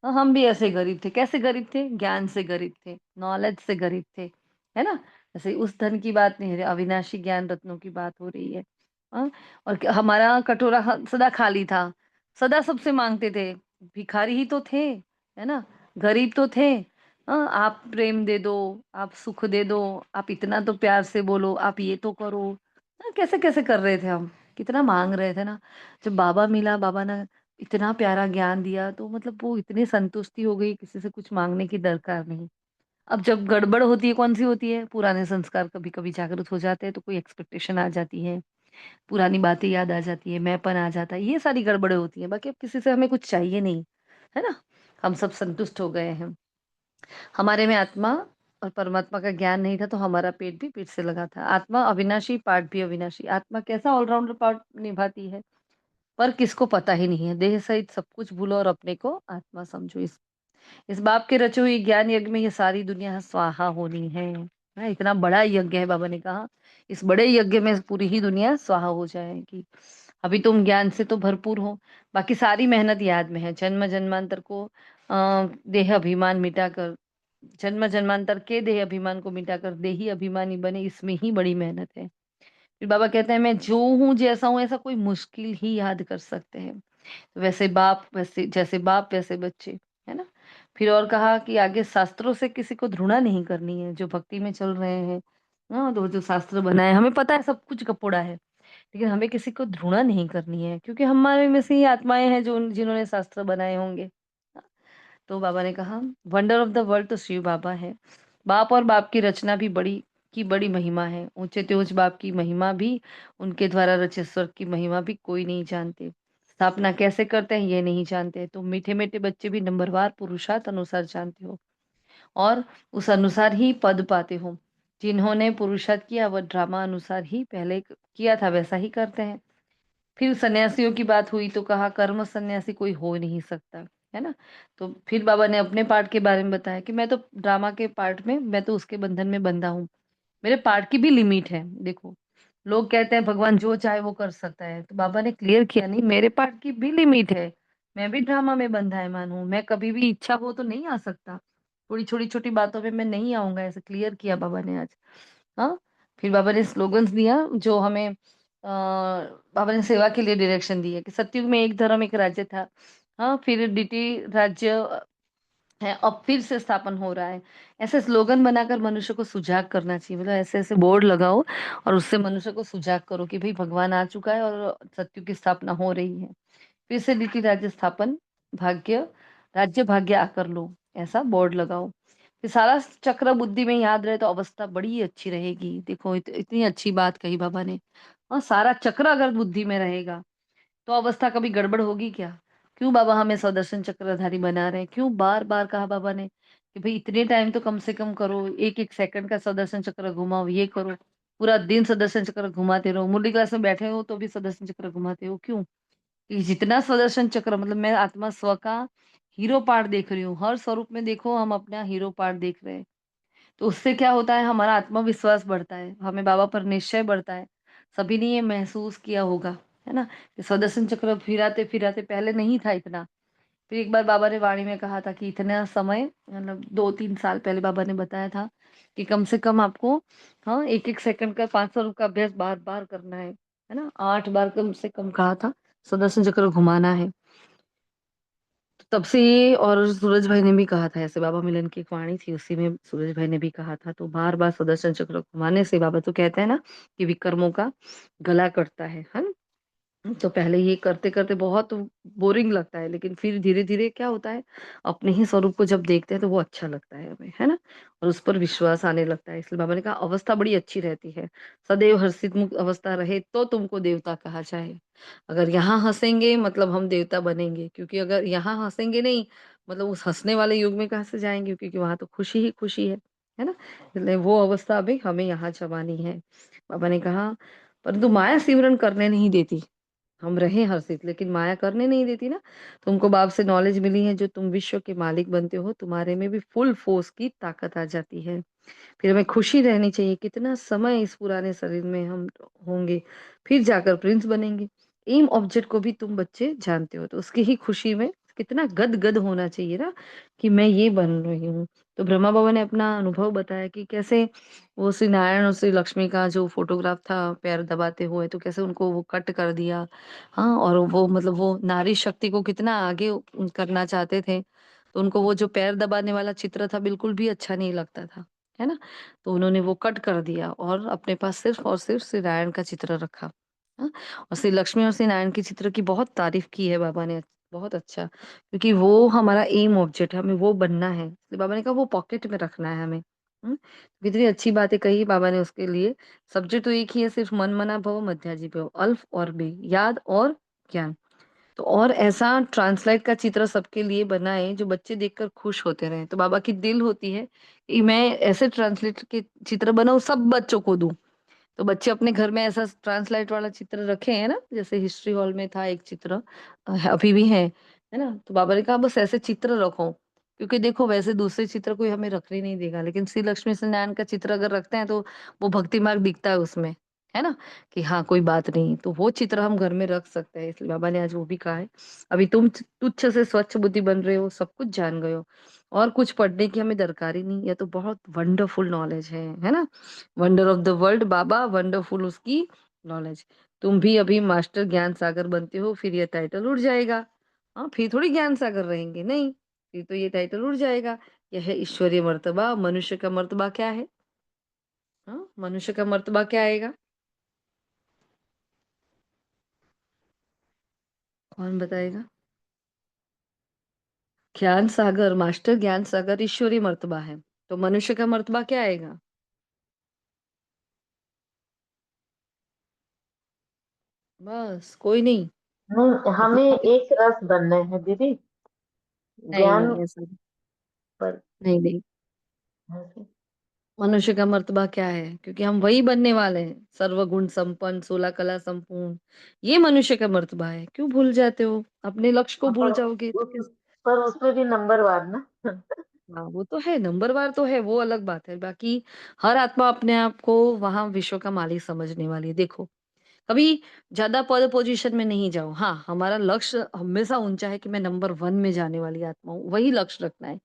हम भी ऐसे गरीब थे। कैसे गरीब थे? ज्ञान से गरीब थे, नॉलेज से गरीब थे, है ना? ऐसे उस धन की बात नहीं है, अविनाशी ज्ञान रत्नों की बात हो रही है। हाँ, और हमारा कटोरा सदा खाली था, सदा सबसे मांगते थे। भिखारी ही तो थे, है ना? गरीब तो थे। आप प्रेम दे दो, आप सुख दे दो, आप इतना तो प्यार से बोलो, आप ये तो करो। कैसे कैसे कर रहे थे हम, कितना मांग रहे थे ना। जब बाबा मिला, बाबा ने इतना प्यारा ज्ञान दिया, तो मतलब वो इतनी संतुष्टि हो गई, किसी से कुछ माँगने की दरकार नहीं। अब जब गड़बड़ होती है, कौन-सी होती है? पुराने संस्कार कभी-कभी जागृत हो जाते हैं, तो कोई एक्सपेक्टेशन आ जाती है, पुरानी बातें याद आ जाती है, मैंपन आ जाता है, ये सारी गड़बड़ें होती हैं। बाकी अब किसी से हमें कुछ चाहिए नहीं, है ना? हम सब संतुष्ट हो गए हैं। हमारे में आत्मा और परमात्मा का ज्ञान नहीं था, तो हमारा पेट भी पीठ से लगा था। आत्मा अविनाशी, पार्ट भी अविनाशी। आत्मा कैसा ऑलराउंडर पार्ट निभाती है? पर किसको पता ही नहीं है। देह सहित सब कुछ भूलो और अपने को आत्मा समझो। इस बाप के रचे हुए ज्ञान यज्ञ में ये सारी दुनिया स्वाहा होनी है। इतना बड़ा यज्ञ है, बाबा ने कहा इस बड़े यज्ञ में पूरी ही दुनिया स्वाहा हो जाएगी। अभी तुम ज्ञान से तो भरपूर हो, बाकी सारी मेहनत याद में है। जन्म जन्मांतर को देह अभिमान मिटाकर, जन्म जन्मांतर के देह अभिमान को मिटाकर देही अभिमानी बने, इसमें ही बड़ी मेहनत है। फिर बाबा कहते हैं मैं जो हूँ जैसा हूँ ऐसा कोई मुश्किल ही याद कर सकते हैं। वैसे बाप वैसे, जैसे बाप वैसे बच्चे, है ना। फिर और कहा कि आगे शास्त्रों से किसी को घृणा नहीं करनी है। जो भक्ति में चल रहे हैं, हाँ, तो जो शास्त्र बनाए, हमें पता है सब कुछ कपोड़ा है, लेकिन हमें किसी को घृणा नहीं करनी है, क्योंकि हमारे में से ही आत्माएं हैं जो जिन्होंने शास्त्र बनाए होंगे। तो बाबा ने कहा वंडर ऑफ द वर्ल्ड तो शिव बाबा है। बाप और बाप की रचना भी बड़ी महिमा है। ऊंचे तेज बाप की महिमा भी, उनके द्वारा रचित स्वर्ग की महिमा भी कोई नहीं जानते। स्थापना कैसे करते हैं ये नहीं जानते। तो मीठे मीठे बच्चे भी नंबरवार पुरुषार्थ अनुसार जानते हो, और उस अनुसार ही पद पाते हो। जिन्होंने पुरुषार्थ किया वह ड्रामा अनुसार ही पहले किया था वैसा ही करते हैं। फिर सन्यासियों की बात हुई तो कहा कर्म सन्यासी कोई हो नहीं सकता, है ना। तो फिर बाबा ने अपने पार्ट के बारे में बताया कि मैं तो ड्रामा के पार्ट में, मैं तो उसके बंधन में बंधा हूँ। मेरे पार्ट की भी लिमिट है। देखो, लोग कहते हैं भगवान जो चाहे वो कर सकता है, तो बाबा ने क्लियर किया नहीं, मेरे पार्ट की भी लिमिट है। मैं भी ड्रामा में बंधायमान हूँ, मैं कभी भी इच्छा हो तो नहीं आ सकता। थोड़ी छोटी छोटी बातों में मैं नहीं आऊंगा, ऐसे क्लियर किया बाबा ने आज। हाँ। फिर बाबा ने स्लोगन्स दिया जो हमें बाबा ने सेवा के लिए डायरेक्शन दी है कि सतयुग में एक धर्म एक राज्य था। हाँ, फिर डीटी राज्य है, अब फिर से स्थापन हो रहा है। ऐसे स्लोगन बनाकर मनुष्य को सुजाग करना चाहिए, मतलब ऐसे ऐसे बोर्ड लगाओ और उससे मनुष्य को सुजाग करो कि भाई भगवान आ चुका है और सतयुग की स्थापना हो रही है। फिर से डीटी राज्य स्थापन, भाग्य राज्य भाग्य आकर लो, ऐसा बोर्ड लगाओ। फिर सारा चक्र बुद्धि में याद रहे तो अवस्था बड़ी अच्छी रहेगी। देखो इतनी अच्छी बात कही बाबा ने। और सारा चक्र अगर बुद्धि में रहेगा तो अवस्था कभी गड़बड़ होगी क्या। क्यों बाबा हमें सदर्शन चक्रधारी बना रहे हैं, क्यों बार बार कहा बाबा ने कि भाई इतने टाइम तो कम से कम करो, एक एक सेकंड का सदर्शन चक्र घुमाओ, ये करो, पूरा दिन सदर्शन चक्र घुमाते रहो, मुरली क्लास में बैठे हो तो भी सदर्शन चक्र घुमाते हो, क्यों। कि जितना सुदर्शन चक्र, मतलब मैं आत्मा स्व का हीरो पार्ट देख रही हूँ, हर स्वरूप में देखो हम अपना हीरो पार्ट देख रहे हैं। तो उससे क्या होता है, हमारा आत्मविश्वास बढ़ता है, हमें बाबा पर निश्चय बढ़ता है। सभी ने ये महसूस किया होगा, है ना, कि सुदर्शन चक्र फिराते फिराते पहले नहीं था इतना। फिर एक बार बाबा ने वाणी में कहा था कि इतना समय, मतलब 2-3 साल पहले बाबा ने बताया था कि कम से कम आपको, हाँ, एक एक सेकंड का 500 रूप का अभ्यास बार बार करना है ना, 8 बार कम से कम कहा था सुदर्शन चक्र घुमाना है। तो तब से ये, और सूरज भाई ने भी कहा था ऐसे, बाबा मिलन की एक वाणी थी उसी में सूरज भाई ने भी कहा था। तो बार बार सुदर्शन चक्र घुमाने से बाबा तो कहते हैं ना कि विकर्मों का गला कटता है ना। तो पहले ये करते करते बहुत बोरिंग लगता है, लेकिन फिर धीरे धीरे क्या होता है, अपने ही स्वरूप को जब देखते हैं तो वो अच्छा लगता है हमें, है ना, और उस पर विश्वास आने लगता है। इसलिए बाबा ने कहा अवस्था बड़ी अच्छी रहती है। सदैव हर्षित मुक्त अवस्था रहे तो तुमको देवता कहा जाए। अगर यहाँ हंसेंगे मतलब हम देवता बनेंगे, क्योंकि अगर यहाँ हंसेंगे नहीं, मतलब उस हंसने वाले युग में कहाँ से जाएंगे, क्योंकि वहां तो खुशी ही खुशी है ना। इसलिए वो अवस्था अभी हमें यहाँ जमानी है। बाबा ने कहा परंतु माया सिमरन करने नहीं देती। हम रहे हर्षित, लेकिन माया करने नहीं देती ना। तुमको बाप से नॉलेज मिली है, जो तुम विश्व के मालिक बनते हो तुम्हारे में भी फुल फोर्स की ताकत आ जाती है। फिर हमें खुशी रहनी चाहिए, कितना समय इस पुराने शरीर में हम होंगे, फिर जाकर प्रिंस बनेंगे। एम ऑब्जेक्ट को भी तुम बच्चे जानते हो, तो उसकी ही खुशी में कितना गद गद होना चाहिए ना, कि मैं ये बन रही हूँ। तो ब्रह्मा बाबा ने अपना अनुभव बताया कि कैसे वो श्री नारायण और श्री लक्ष्मी का जो फोटोग्राफ था पैर दबाते हुए, तो कैसे उनको वो कट कर दिया। हाँ, और वो मतलब वो नारी शक्ति को कितना आगे करना चाहते थे, तो उनको वो जो पैर दबाने वाला चित्र था बिल्कुल भी अच्छा नहीं लगता था, है ना। तो उन्होंने वो कट कर दिया और अपने पास सिर्फ और सिर्फ श्री नारायण का चित्र रखा। हाँ, और श्री लक्ष्मी और श्री नारायण की चित्र की बहुत तारीफ की है बाबा ने, बहुत अच्छा, क्योंकि वो हमारा एम ऑब्जेक्ट है, हमें वो बनना है। इसलिए बाबा ने कहा वो पॉकेट में रखना है हमें। कितनी अच्छी बातें कही बाबा ने उसके लिए। सब्जेक्ट तो एक ही है, सिर्फ मन मना भव मध्याजी भव, अल्फ और बे, याद और ज्ञान। तो और ऐसा ट्रांसलेट का चित्र सबके लिए बनाए जो बच्चे देखकर खुश होते रहे। तो बाबा की दिल होती है कि मैं ऐसे ट्रांसलेट के चित्र बनाऊं, सब बच्चों को दूं। तो बच्चे अपने घर में ऐसा ट्रांसलेट वाला चित्र रखे हैं ना, जैसे हिस्ट्री हॉल में था एक चित्र, अभी भी है ना। तो बाबा ने कहा बस ऐसे चित्र रखो क्योंकि देखो वैसे दूसरे चित्र कोई हमें रखने नहीं देगा, लेकिन श्री लक्ष्मी से नारायण का चित्र अगर रखते हैं तो वो भक्ति मार्ग दिखता है उसमें, है ना, कि हाँ कोई बात नहीं, तो वो चित्र हम घर में रख सकते हैं। इसलिए बाबा ने आज वो भी कहा है। अभी तुम तुच्छ से स्वच्छ बुद्धि बन रहे हो, सब कुछ जान गए हो, और कुछ पढ़ने की हमें दरकार ही नहीं। यह तो बहुत वंडरफुल नॉलेज है ना। Wonder of the world Baba, wonderful उसकी नॉलेज। तुम भी अभी मास्टर ज्ञान सागर बनते हो, फिर यह टाइटल उड़ जाएगा। हाँ, फिर थोड़ी ज्ञान सागर रहेंगे, नहीं, फिर तो ये टाइटल उड़ जाएगा। यह है ईश्वरीय मर्तबा। मनुष्य का मर्तबा क्या है? हाँ, मनुष्य का मर्तबा क्या आएगा? कौन बताएगा? ज्ञान सागर, मास्टर ज्ञान सागर ईश्वरीय मर्तबा है, तो मनुष्य का मर्तबा क्या आएगा? बस कोई नहीं। नहीं, लेकिन हमें एक रस बनने हैं दीदी, नहीं ज्ञान नहीं, ऐसा नहीं। पर। नहीं नहीं, ऐसे। मनुष्य का मर्तबा क्या है? क्योंकि हम वही बनने वाले हैं, सर्वगुण संपन्न, 16 कला संपूर्ण। ये मनुष्य का मर्तबा है। क्यों भूल जाते हो? अपने लक्ष्य को भूल जाओगे तो उस कैसे? पर उसमें भी नंबरवार ना। हाँ, वो तो है, नंबरवार तो है, वो अलग बात है। बाकी हर आत्मा अपने आप को वहां विश्व का मालिक समझने वाली है। देखो, कभी ज्यादा पद पोजीशन में नहीं जाओ। हाँ, हमारा लक्ष्य हमेशा ऊंचा है कि मैं नंबर 1 में जाने वाली आत्मा हूँ, वही लक्ष्य रखना है।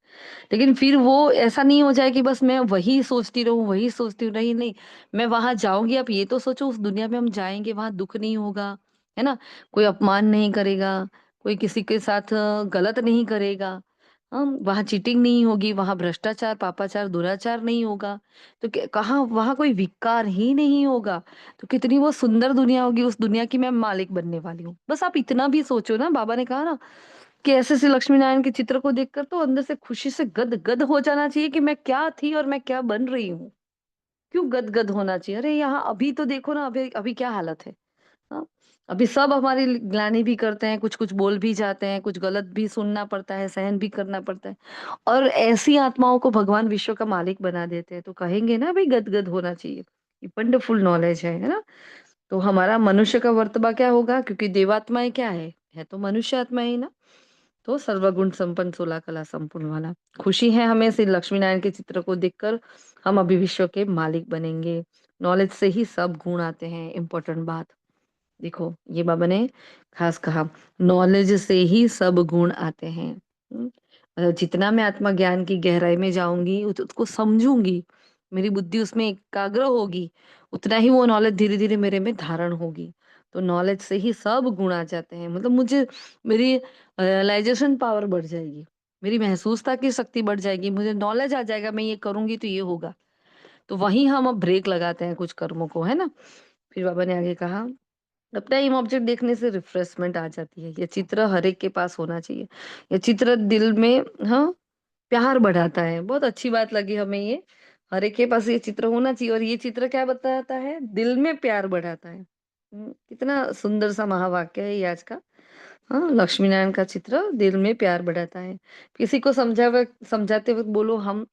लेकिन फिर वो ऐसा नहीं हो जाए कि बस मैं वही सोचती रहूं, वही सोचती हूँ। नहीं नहीं, मैं वहां जाऊंगी। आप ये तो सोचो, उस दुनिया में हम जाएंगे, वहां दुख नहीं होगा, है ना, कोई अपमान नहीं करेगा, कोई किसी के साथ गलत नहीं करेगा, हम वहां चीटिंग नहीं होगी, वहां भ्रष्टाचार पापाचार दुराचार नहीं होगा, तो कहाँ वहां कोई विकार ही नहीं होगा। तो कितनी वो सुंदर दुनिया होगी। उस दुनिया की मैं मालिक बनने वाली हूँ। बस आप इतना भी सोचो ना। बाबा ने कहा ना कि ऐसे से लक्ष्मी नारायण के चित्र को देखकर तो अंदर से खुशी से गद गद हो जाना चाहिए कि मैं क्या थी और मैं क्या बन रही हूँ। क्यों गद गद होना चाहिए? अरे यहाँ अभी तो देखो ना, अभी अभी क्या हालत है। हाँ, अभी सब हमारी ग्लानि भी करते हैं, कुछ कुछ बोल भी जाते हैं, कुछ गलत भी सुनना पड़ता है, सहन भी करना पड़ता है। और ऐसी आत्माओं को भगवान विश्व का मालिक बना देते हैं, तो कहेंगे ना भाई गदगद होना चाहिए। ये वंडरफुल नॉलेज है ना। तो हमारा मनुष्य का वर्तबा क्या होगा? क्योंकि देवात्माएं क्या है तो मनुष्य आत्मा ही ना। तो सर्वगुण संपन्न, 16 कला संपूर्ण वाला। खुशी है हमें श्री लक्ष्मी नारायण के चित्र को देखकर। हम अभी विश्व के मालिक बनेंगे। नॉलेज से ही सब गुण आते हैं, इम्पोर्टेंट बात। देखो, ये बाबा ने खास कहा, नॉलेज से ही सब गुण आते हैं। जितना मैं आत्मा ज्ञान की गहराई में जाऊंगी, उसको समझूंगी, मेरी बुद्धि उसमें एकाग्र होगी, उतना ही वो नॉलेज धीरे धीरे मेरे में धारण होगी। तो नॉलेज से ही सब गुण आ जाते हैं। मतलब मुझे, मेरी रियलाइजेशन पावर बढ़ जाएगी, मेरी महसूसता की शक्ति बढ़ जाएगी, मुझे नॉलेज आ जाएगा, मैं ये करूंगी तो ये होगा। तो वहीं हम अब ब्रेक लगाते हैं कुछ कर्मों को, है ना। फिर बाबा ने आगे कहा, अपना एम ऑब्जेक्ट देखने से रिफ्रेशमेंट आ जाती है। ये चित्र हर एक के पास होना चाहिए। ये चित्र दिल में, हाँ, प्यार बढ़ाता है। बहुत अच्छी बात लगी हमें ये। हर एक के पास ये चित्र होना चाहिए। और ये चित्र क्या बताता है? दिल में प्यार बढ़ाता है। कितना सुंदर सा महावाक्य है ये आज का। हाँ, लक्ष्मी नारायण का चित्र दिल में प्यार बढ़ाता है। किसी को समझाते वक्त बोलो, हम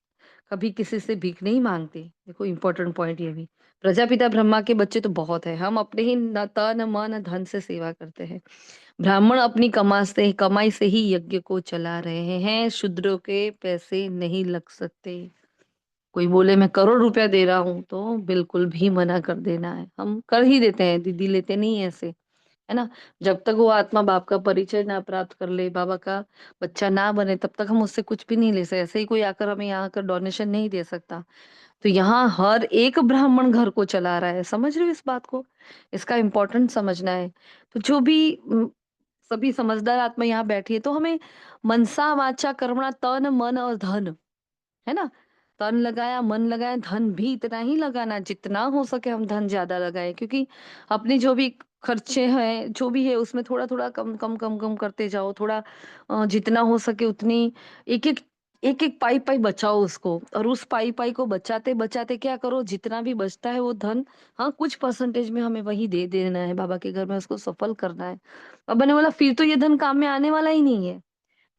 कभी किसी से भीख नहीं मांगते। देखो, इंपॉर्टेंट पॉइंट ये भी। प्रजापिता ब्रह्मा के बच्चे तो बहुत है, हम अपने ही न तन मन धन से सेवा करते हैं। ब्राह्मण अपनी कमाई से ही यज्ञ को चला रहे हैं। शूद्रों के पैसे नहीं लग सकते। कोई बोले मैं करोड़ रुपया दे रहा हूं, तो बिल्कुल भी मना कर देना है। हम कर ही देते हैं दीदी, लेते नहीं है ऐसे, है ना। जब तक वो आत्मा बाप का परिचय ना प्राप्त कर ले, बाबा का बच्चा ना बने, तब तक हम उससे कुछ भी नहीं ले सकते। ऐसे ही कोई आकर हमें यहाँ आकर डोनेशन नहीं दे सकता। तो यहाँ हर एक ब्राह्मण घर को चला रहा है। समझ रहे हो इस बात को? इसका इम्पोर्टेंट समझना है। तो जो भी सभी समझदार आत्मा यहाँ बैठी है, तो हमें मनसा वाचा कर्मणा, तन मन और धन, है ना, तन लगाया, मन लगाया, धन भी इतना ही लगाना, जितना हो सके हम धन ज्यादा लगाए। क्योंकि अपनी जो भी खर्चे हैं, जो भी है, उसमें थोड़ा थोड़ा कम कम कम कम करते जाओ। थोड़ा जितना हो सके उतनी, एक एक एक एक पाई पाई बचाओ उसको। और उस पाई पाई को बचाते बचाते क्या करो, जितना भी बचता है वो धन, हाँ, कुछ परसेंटेज में हमें वही दे देना है बाबा के घर में, उसको सफल करना है। बाबा ने बोला फिर तो ये धन काम में आने वाला ही नहीं है।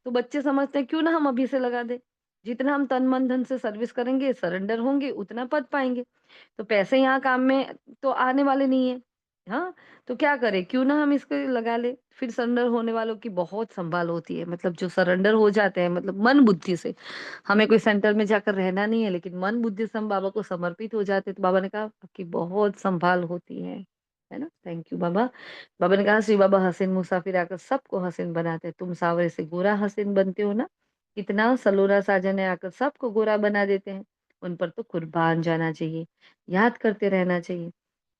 तो बच्चे समझते हैं, क्यों ना हम अभी से लगा दे। जितना हम तन मन धन से सर्विस करेंगे, सरेंडर होंगे, उतना पद पाएंगे। तो पैसे यहाँ काम में तो आने वाले नहीं है। हाँ, तो क्या करें? क्यों ना हम इसको लगा लें। फिर सरेंडर होने वालों की बहुत संभाल होती है, मतलब जो सरेंडर हो जाते हैं, मतलब मन बुद्धि से। हमें कोई सेंटर में जाकर रहना नहीं है, लेकिन मन बुद्धि से हम बाबा को समर्पित हो जाते हैं, तो बाबा ने कहा आपकी बहुत संभाल होती है ना? थैंक यू बाबा। बाबा ने कहा श्री बाबा हसीन मुसाफिर आकर सबको हसीन बनाते हैं। तुम सावरे से गोरा हसीन बनते हो ना, कितना सलोना साजन है आकर सबको गोरा बना देते हैं। उन पर तो कुर्बान जाना चाहिए, याद करते रहना चाहिए।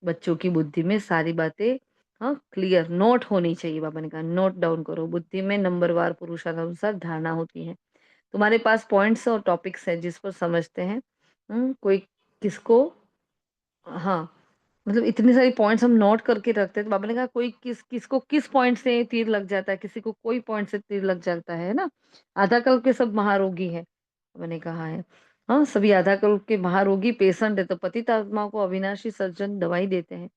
बच्चों की बुद्धि में सारी बातें हाँ क्लियर नोट होनी चाहिए। बाबा ने कहा नोट डाउन करो, बुद्धि में नंबरवार पुरुषानुसार धारणा होती है। तुम्हारे पास पॉइंट्स और टॉपिक्स है जिस पर समझते हैं। कोई किसको हाँ, मतलब इतनी सारी पॉइंट्स हम नोट करके रखते हैं। तो बाबा ने कहा कोई किसको किस पॉइंट से तीर लग जाता है, किसी को कोई पॉइंट से तीर लग जाता है ना। आधा कल्प के सब महारोगी है, बाबा ने कहा है। हाँ, सभी आधा कल्प के महारोगी पेशेंट है, तो पतित आत्मा को अविनाशी सर्जन दवाई देते हैं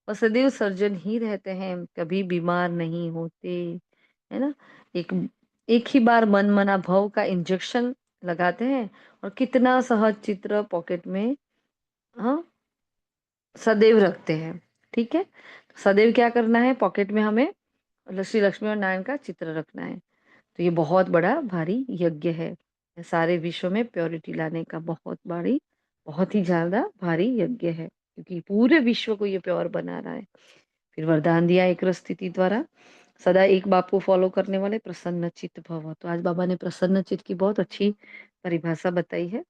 और सदैव सर्जन ही रहते हैं, कभी बीमार नहीं होते, है ना। एक एक ही बार मन मना भव का इंजेक्शन लगाते हैं और कितना सहज चित्र पॉकेट में हाँ सदैव रखते हैं। ठीक है, तो सदैव क्या करना है, पॉकेट में हमें श्री लक्ष्मी और नारायण का चित्र रखना है। तो ये बहुत बड़ा भारी यज्ञ है, सारे विश्व में प्योरिटी लाने का बहुत ही ज्यादा भारी यज्ञ है, क्योंकि पूरे विश्व को ये प्योर बना रहा है। फिर वरदान दिया एक रस स्थिति द्वारा, सदा एक बाप को फॉलो करने वाले प्रसन्न चित्त भव। तो आज बाबा ने प्रसन्न चित्त की बहुत अच्छी परिभाषा बताई है।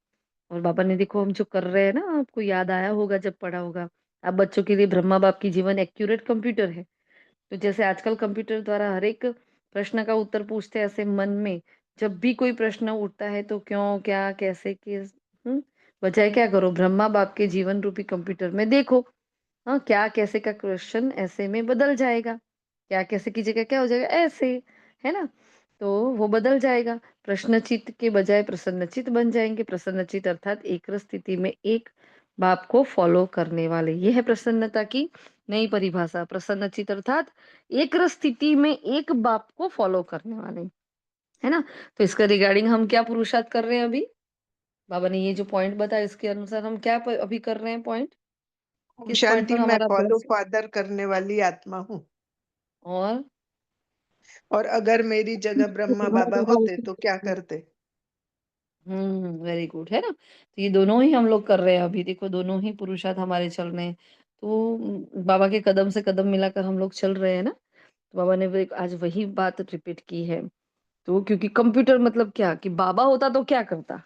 और बाबा ने देखो हम जो कर रहे हैं ना, आपको याद आया होगा जब पढ़ा होगा। अब बच्चों के लिए ब्रह्मा बाप की जीवन एक्यूरेट कंप्यूटर है। तो जैसे आजकल कंप्यूटर द्वारा हर एक प्रश्न का उत्तर पूछते हैं, ऐसे मन में जब भी कोई प्रश्न उठता है तो क्यों क्या कैसे किस बजाय क्या करो, ब्रह्मा बाप के जीवन रूपी कंप्यूटर में देखो। हाँ, क्या कैसे का क्वेश्चन ऐसे में बदल जाएगा, क्या कैसे की जगह क्या हो जाएगा ऐसे, है ना। तो वो बदल जाएगा, प्रश्नचित के बजाय प्रसन्नचित बन जाएंगे। प्रसन्नचित अर्थात एक स्थिति में एक बाप को फॉलो करने वाले, ये है प्रसन्नता की नई परिभाषा। प्रसन्नचित अर्थात एक स्थिति में एक बाप को फॉलो करने वाले, है ना। तो इसका रिगार्डिंग हम क्या पुरुषार्थ कर रहे हैं अभी, बाबा ने ये जो पॉइंट बताया इसके अनुसार हम क्या अभी कर रहे हैं पॉइंट, ओम किस पॉइंट शांति, पर मैं हमारा फॉलो अभ्यास है? फादर करने वाली आत्मा हूँ, और और अगर मेरी जगह ब्रह्मा बाबा होते तो क्या करते। वेरी गुड, है ना। तो ये दोनों ही हम लोग कर रहे हैं अभी, देखो दोनों ही पुरुषार्थ हमारे चल रहे हैं। तो बाबा के कदम से कदम मिलाकर हम लोग चल रहे हैं ना। तो बाबा ने आज वही बात रिपीट की है। तो क्योंकि कंप्यूटर मतलब क्या, कि बाबा होता तो क्या करता,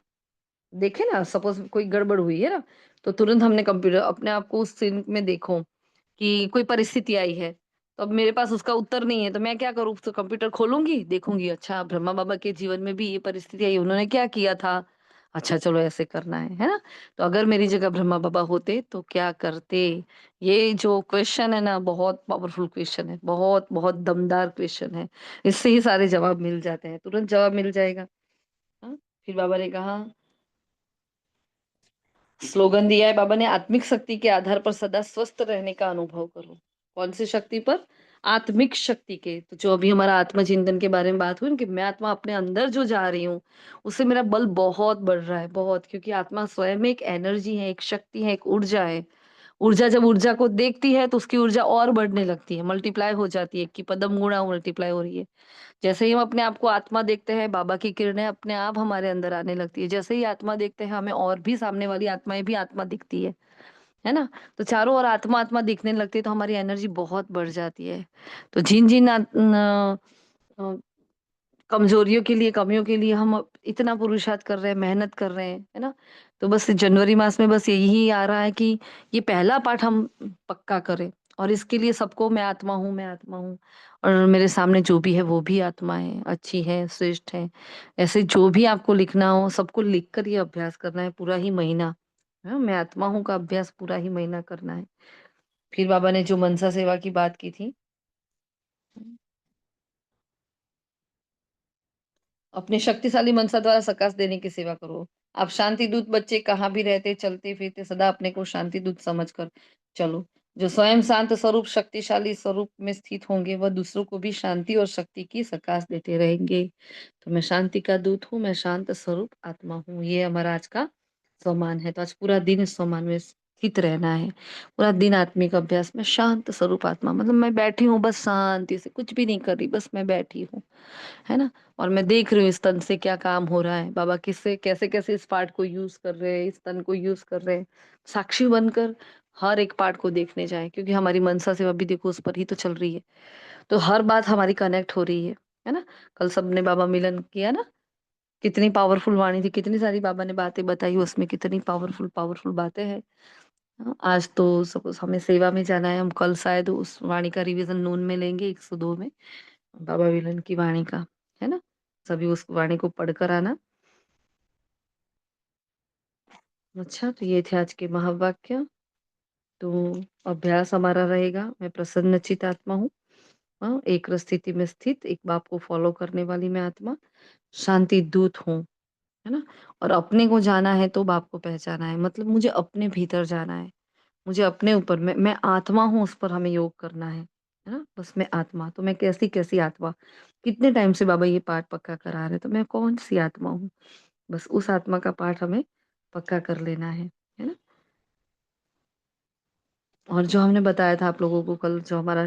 देखे ना, सपोज कोई गड़बड़ हुई है ना, तो तुरंत हमने कंप्यूटर अपने आप को उस सीन में देखो कि कोई परिस्थिति आई है, तो अब मेरे पास उसका उत्तर नहीं है, तो मैं क्या करूँ, तो कंप्यूटर खोलूंगी, देखूंगी अच्छा ब्रह्मा बाबा के जीवन में भी ये परिस्थिति आई, उन्होंने क्या किया था, अच्छा चलो ऐसे करना है ना। तो अगर मेरी जगह ब्रह्मा बाबा होते तो क्या करते। ये जो क्वेश्चन है ना, बहुत पावरफुल क्वेश्चन है, बहुत बहुत दमदार क्वेश्चन है। इससे ही सारे जवाब मिल जाते हैं, तुरंत जवाब मिल जाएगा। हाँ? फिर बाबा ने कहा, स्लोगन दिया है बाबा ने, आत्मिक शक्ति के आधार पर सदा स्वस्थ रहने का अनुभव करो। कौन सी शक्ति पर, आत्मिक शक्ति के। तो जो अभी हमारा आत्मचिंतन के बारे में बात हुई ना, कि मैं आत्मा अपने अंदर जो जा रही हूँ उससे मेरा बल बहुत बढ़ रहा है, बहुत, क्योंकि आत्मा स्वयं में एक एनर्जी है, एक शक्ति है, एक ऊर्जा है। ऊर्जा जब ऊर्जा को देखती है तो उसकी ऊर्जा और बढ़ने लगती है, मल्टीप्लाई हो जाती है, कि पदम गुणा मल्टीप्लाई हो रही है। जैसे ही हम अपने आप को आत्मा देखते हैं, बाबा की किरणें अपने आप हमारे अंदर आने लगती है। जैसे ही आत्मा देखते हैं, हमें और भी सामने वाली आत्माएं भी आत्मा दिखती है ना। तो चारों ओर आत्मा आत्मा दिखने लगती है, तो हमारी एनर्जी बहुत बढ़ जाती है। तो जिन जिन कमजोरियों के लिए, कमियों के लिए हम इतना पुरुषार्थ कर रहे हैं, मेहनत कर रहे हैं, है ना। तो बस जनवरी मास में बस यही आ रहा है कि ये पहला पाठ हम पक्का करें, और इसके लिए सबको मैं आत्मा हूँ, मैं आत्मा हूँ, और मेरे सामने जो भी है वो भी आत्मा है, अच्छी है, श्रेष्ठ है। ऐसे जो भी आपको लिखना हो सबको लिख कर ये अभ्यास करना है पूरा ही महीना। हाँ, मैं आत्मा हूँ का अभ्यास पूरा ही महीना करना है। फिर बाबा ने जो मनसा सेवा की बात की थी, अपने शक्तिशाली मनसा द्वारा सकाश देने की सेवा करो। आप शांति दूत बच्चे कहाँ भी रहते चलते फिरते सदा अपने को शांति दूत समझकर चलो। जो स्वयं शांत स्वरूप शक्तिशाली स्वरूप में स्थित होंगे वह दूसरों को भी शांति और शक्ति की सकाश देते रहेंगे। तो मैं शांति का दूत हूँ, मैं शांत स्वरूप आत्मा हूँ, ये हमारा आज का सम्मान है। तो आज पूरा दिन इस सम्मान में स्थित रहना है पूरा दिन। आत्मिक अभ्यास में शांत स्वरूप आत्मा, मतलब मैं बैठी हूँ बस शांति से, कुछ भी नहीं कर रही, बस मैं बैठी हूँ, है ना। और मैं देख रही हूँ इस तन से क्या काम हो रहा है, बाबा किससे कैसे कैसे इस पार्ट को यूज कर रहे हैं, इस तन को यूज कर रहे हैं। साक्षी बनकर हर एक पार्ट को देखने जाए, क्योंकि हमारी मनसा सेवा भी देखो उस पर ही तो चल रही है। तो हर बात हमारी कनेक्ट हो रही है ना। कल सबने बाबा मिलन किया ना, कितनी पावरफुल वाणी थी, कितनी सारी बाबा ने बातें बताई, उसमें कितनी पावरफुल पावरफुल बातें हैं। हाँ, आज तो सपोज हमें सेवा में जाना है, हम कल शायद उस वाणी का रिवीजन नून में लेंगे 102 में, बाबा विलन की वाणी का, है ना। सभी उस वाणी को पढ़कर आना। अच्छा, तो ये थे आज के महावाक्य। तो अभ्यास हमारा रहेगा, मैं प्रसन्न चित आत्मा हूँ, हाँ, एक स्थिति में स्थित एक बाप को फॉलो करने वाली मैं आत्मा, शांति दूत हूँ, है ना। और अपने को जाना है तो बाप को पहचाना है, मतलब मुझे अपने भीतर जाना है, मुझे अपने ऊपर, मैं आत्मा हूँ, उस पर हमें योग करना है ना। बस मैं आत्मा, तो मैं कैसी कैसी आत्मा, कितने टाइम से बाबा ये पाठ पक्का करा रहे, तो मैं कौन सी आत्मा हूँ, बस उस आत्मा का पाठ हमें पक्का कर लेना है ना। और जो हमने बताया था आप लोगों को कल, जो हमारा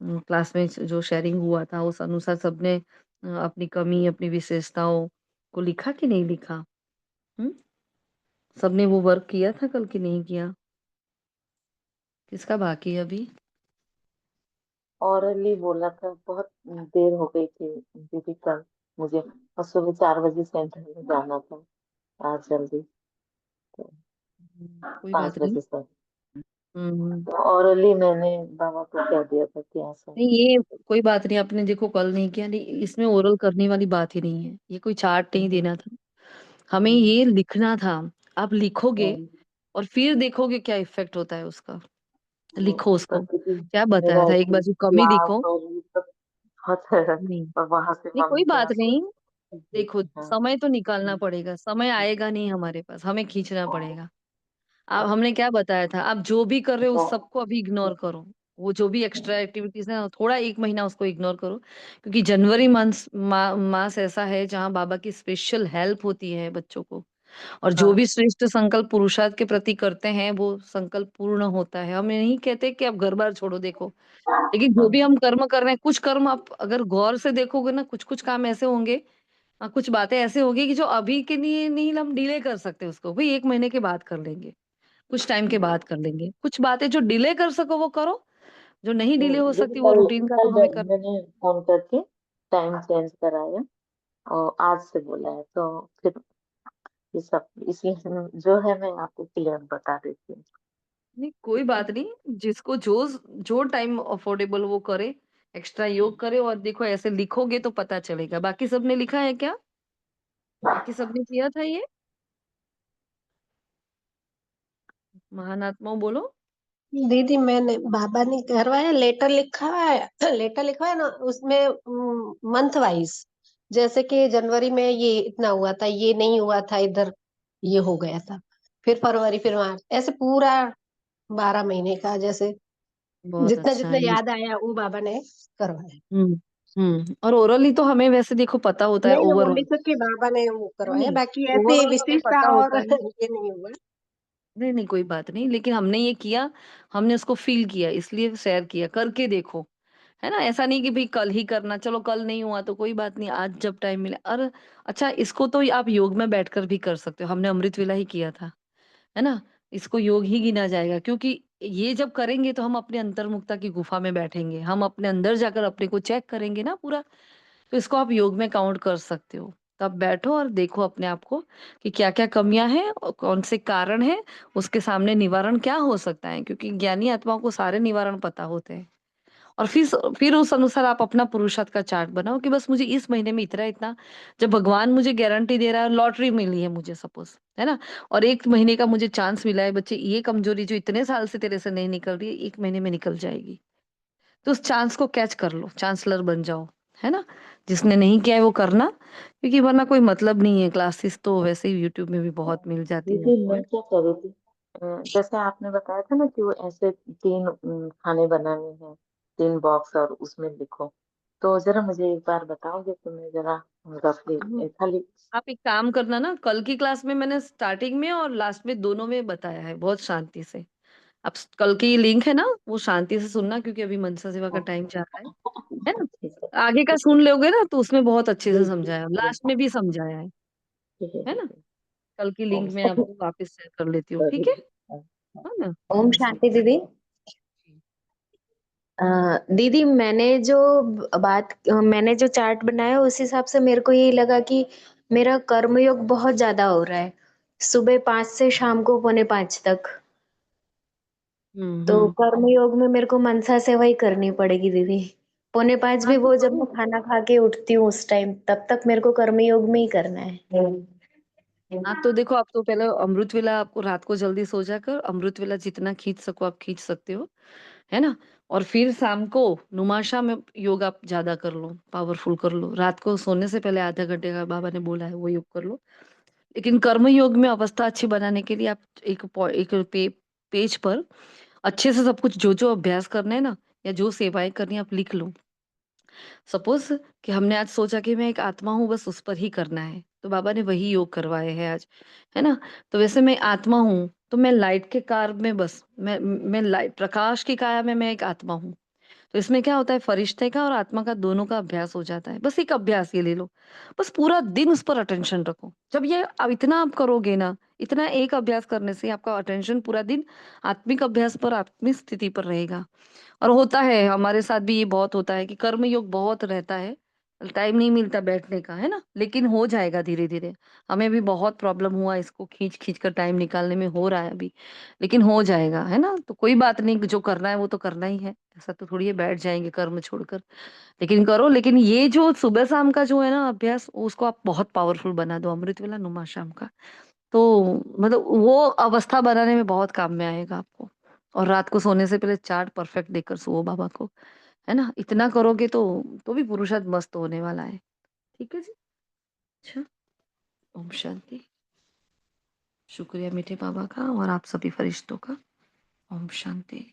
क्लास में जो शेयरिंग हुआ था, उस अनुसार सबने अपनी कमी अपनी विशेषताओं को लिखा कि नहीं लिखा? हम्म, सबने वो वर्क किया था कल कि नहीं किया? किसका बाकी है अभी? ऑरली बोला था, बहुत देर हो गई थी दीदी कल मुझे, और सुबह 4 बजे सेंटर में जाना था आज जल्दी, तो कोई बात 5 बजे नहीं। से। हम्म। तो ऑरली मैंने बाबा को कह दिया था कि ऐसा नहीं, ये कोई बात नहीं, आपने देखो कल नहीं किया, नहीं इसमें ओरल करने वाली बात ही नहीं है, ये कोई चार्ट नहीं है। देना था, हमें ये लिखना था। आप लिखोगे हम्म, और फिर देखोगे क्या इफेक्ट होता है उसका। वो लिखो उसको, क्योंकि क्या बताया मेरा था, एक ऐसे बाजू कमी क्लास लिखो। और ये सब बहुत है, नहीं, और वहां से नहीं कोई मम्मी के बात यहाँ से। नहीं। देखो, हाँ। समय तो निकालना पड़ेगा, समय आएगा नहीं हमारे पास, हमें खींचना पड़ेगा। आप, हमने क्या बताया था, आप जो भी कर रहे हो तो उस सबको अभी इग्नोर करो। वो जो भी एक्स्ट्रा एक्टिविटीज है थोड़ा 1 महीना उसको इग्नोर करो, क्योंकि जनवरी मास ऐसा है जहाँ बाबा की स्पेशल हेल्प होती है बच्चों को। और जो भी हाँ, श्रेष्ठ संकल्प पुरुषार्थ के प्रति करते हैं वो संकल्प पूर्ण होता है। हम नहीं कहते कि आप घर बार छोड़ो, देखो, लेकिन जो भी हाँ, हम कर्म कर रहे हैं, कुछ कर्म आप अगर गौर से देखोगे ना, कुछ कुछ काम ऐसे होंगे, कुछ बातें ऐसे होगी कि जो अभी के लिए नहीं, हम डिले कर सकते उसको, भाई 1 महीने के बाद कर लेंगे, कुछ टाइम के बाद कर लेंगे। कुछ बातें जो डिले कर सको वो करो, जो नहीं डिले हो जैसे सकती वो कल रूटीन का कल तो हमें कर। मैंने फोन करके टाइम चेंज कराया, और आज से बोला है, तो फिर ये सब इसलिए जो है मैं आपको क्लियर बता देती हूँ। नहीं कोई बात नहीं, जिसको जो जो टाइम अफोर्डेबल वो करे, एक्स्ट्रा योग करे। और देखो ऐसे लिखोगे तो पता चलेगा। बाकी सबने लिखा है क्या? बाकी सबने किया था ये? महान आत्माओं बोलो। दीदी मैंने बाबा ने करवाया, लेटर लिखा है लेटर लिखा है ना, उसमें मंथ वाइज, जैसे कि जनवरी में ये इतना हुआ था, ये नहीं हुआ था इधर, ये हो गया था, फिर फरवरी, फिर मार्च, ऐसे पूरा 12 महीने का, जैसे बहुत जितना अच्छा जितना है ये। याद आया वो बाबा ने करवाया। हम्म। और ओरली तो हमें वैसे देखो पता होता है नहीं ना, वो ओवरऑल। लिख के बाबा ने वो नहीं करवाया, नहीं, बाकी ऐसे ओवरऑल हमें विशेषता पता और होता है। ये नहीं हुआ। नहीं नहीं कोई बात नहीं, लेकिन हमने ये किया, हमने उसको फील किया इसलिए शेयर किया, करके देखो, है ना। ऐसा नहीं कि भाई कल ही करना, चलो कल नहीं हुआ तो कोई बात नहीं, आज जब टाइम मिले। और अच्छा, इसको तो आप योग में बैठकर भी कर सकते हो, हमने अमृत वेला ही किया था, है ना। इसको योग ही गिना जाएगा, क्योंकि ये जब करेंगे तो हम अपने अंतर्मुखता की गुफा में बैठेंगे, हम अपने अंदर जाकर अपने को चेक करेंगे ना पूरा। तो इसको आप योग में काउंट कर सकते हो। तो आप बैठो और देखो अपने आप को कि क्या क्या कमियां हैं और कौन से कारण हैं, उसके सामने निवारण क्या हो सकता है, क्योंकि ज्ञानी आत्माओं को सारे निवारण पता होते हैं। और फिर उस अनुसार आप अपना पुरुषार्थ का चार्ट बनाओ कि बस मुझे इस महीने में इतना इतना, जब भगवान मुझे गारंटी दे रहा है, लॉटरी मिली है मुझे सपोज, है ना, और 1 महीने का मुझे चांस मिला है, बच्चे ये कमजोरी जो इतने साल से तेरे से नहीं निकल रही है 1 महीने में निकल जाएगी, तो उस चांस को कैच कर लो, चांसलर बन जाओ, है ना। जिसने नहीं किया है वो करना, क्योंकि वरना कोई मतलब नहीं है। क्लासेस तो वैसे ही यूट्यूब में भी बहुत मिल जाती है दीदी आपको, मैं है। क्या कह रही थी, जैसे आपने बताया था ना कि वो ऐसे 3 खाने बनाने हैं, 3 बॉक्स और उसमें लिखो, तो जरा मुझे एक बार बताओगे तो मैं जरा रफली हम्म, खाली। आप एक काम करना ना, कल की क्लास में मैंने स्टार्टिंग में और लास्ट में दोनों में बताया है बहुत शांति से। आप कल की लिंक है ना, वो शांति से सुनना, क्योंकि अभी मनसा सेवा का टाइम जा रहा है ना। ठीक है, आगे का ठीक है। सुन लोगे ना तो उसमें बहुत अच्छे से जी जी समझाया, जी। लास्ट में भी समझाया है ठीक ना। है। कल की ओम लिंक मैं आपको वापस शेयर कर लेती हूँ, ठीक है ना। ओम शांति दीदी। दीदी मैंने जो चार्ट बनाया उस हिसाब से मेरे को यही लगा कि मेरा कर्मयोग बहुत ज्यादा हो रहा है, सुबह 5 से शाम को पौने 5 तक। तो हम्म। कर्मयोग में मेरे को मनसा सेवा ही करनी पड़ेगी दीदी। पौने 5 हाँ भी तो वो जब करो। मैं खाना खा के उठती हूँ उस टाइम, तब तक मेरे को कर्मयोग में ही करना है। हाँ तो देखो, आप तो पहले अमृत वेला, आपको रात को जल्दी सो जाकर अमृत वेला जितना खींच सको आप खींच सकते हो, है ना। और फिर शाम को नुमाशा में योग आप ज्यादा कर लो, पावरफुल कर लो। रात को सोने से पहले आधा घंटे का बाबा ने बोला है वो योग कर लो। लेकिन कर्म योग में अवस्था अच्छी बनाने के लिए आप एक पेज पर अच्छे से सब कुछ जो जो अभ्यास करना है ना, या जो सेवाएं करनी है आप लिख लो। सपोज कि हमने आज सोचा कि मैं एक आत्मा हूँ, बस उस पर ही करना है, तो बाबा ने वही योग करवाए हैं आज, है ना। तो वैसे मैं आत्मा हूँ तो मैं लाइट के कार में, बस मैं लाइट प्रकाश की काया में मैं एक आत्मा हूँ। तो इसमें क्या होता है, फरिश्ते का और आत्मा का दोनों का अभ्यास हो जाता है। बस एक अभ्यास ये ले लो, बस पूरा दिन उस पर अटेंशन रखो। जब ये अब इतना आप करोगे ना, इतना एक अभ्यास करने से आपका अटेंशन पूरा दिन आत्मिक अभ्यास पर, आत्मिक स्थिति पर रहेगा। और होता है हमारे साथ भी, ये बहुत होता है कि कर्म योग बहुत रहता है, टाइम नहीं मिलता बैठने का, है ना। लेकिन हो जाएगा धीरे धीरे। हमें भी बहुत प्रॉब्लम हुआ इसको खींच खींच कर टाइम निकालने में, हो रहा है अभी, लेकिन हो जाएगा, है ना। तो कोई बात नहीं, जो करना है वो तो करना ही है, ऐसा तो थोड़ी है बैठ जाएंगे कर्म छोड़कर। लेकिन करो। लेकिन ये जो सुबह शाम का जो है ना अभ्यास, उसको आप बहुत पावरफुल बना दो, अमृत वेला नुमा शाम का। तो मतलब वो अवस्था बनाने में बहुत काम में आएगा आपको। और रात को सोने से पहले चार्ट परफेक्ट देकर सो बाबा को, है ना। इतना करोगे तो भी पुरुषार्थ मस्त होने वाला है। ठीक है जी। अच्छा। ओम शांति। शुक्रिया मीठे बाबा का और आप सभी फरिश्तों का। ओम शांति।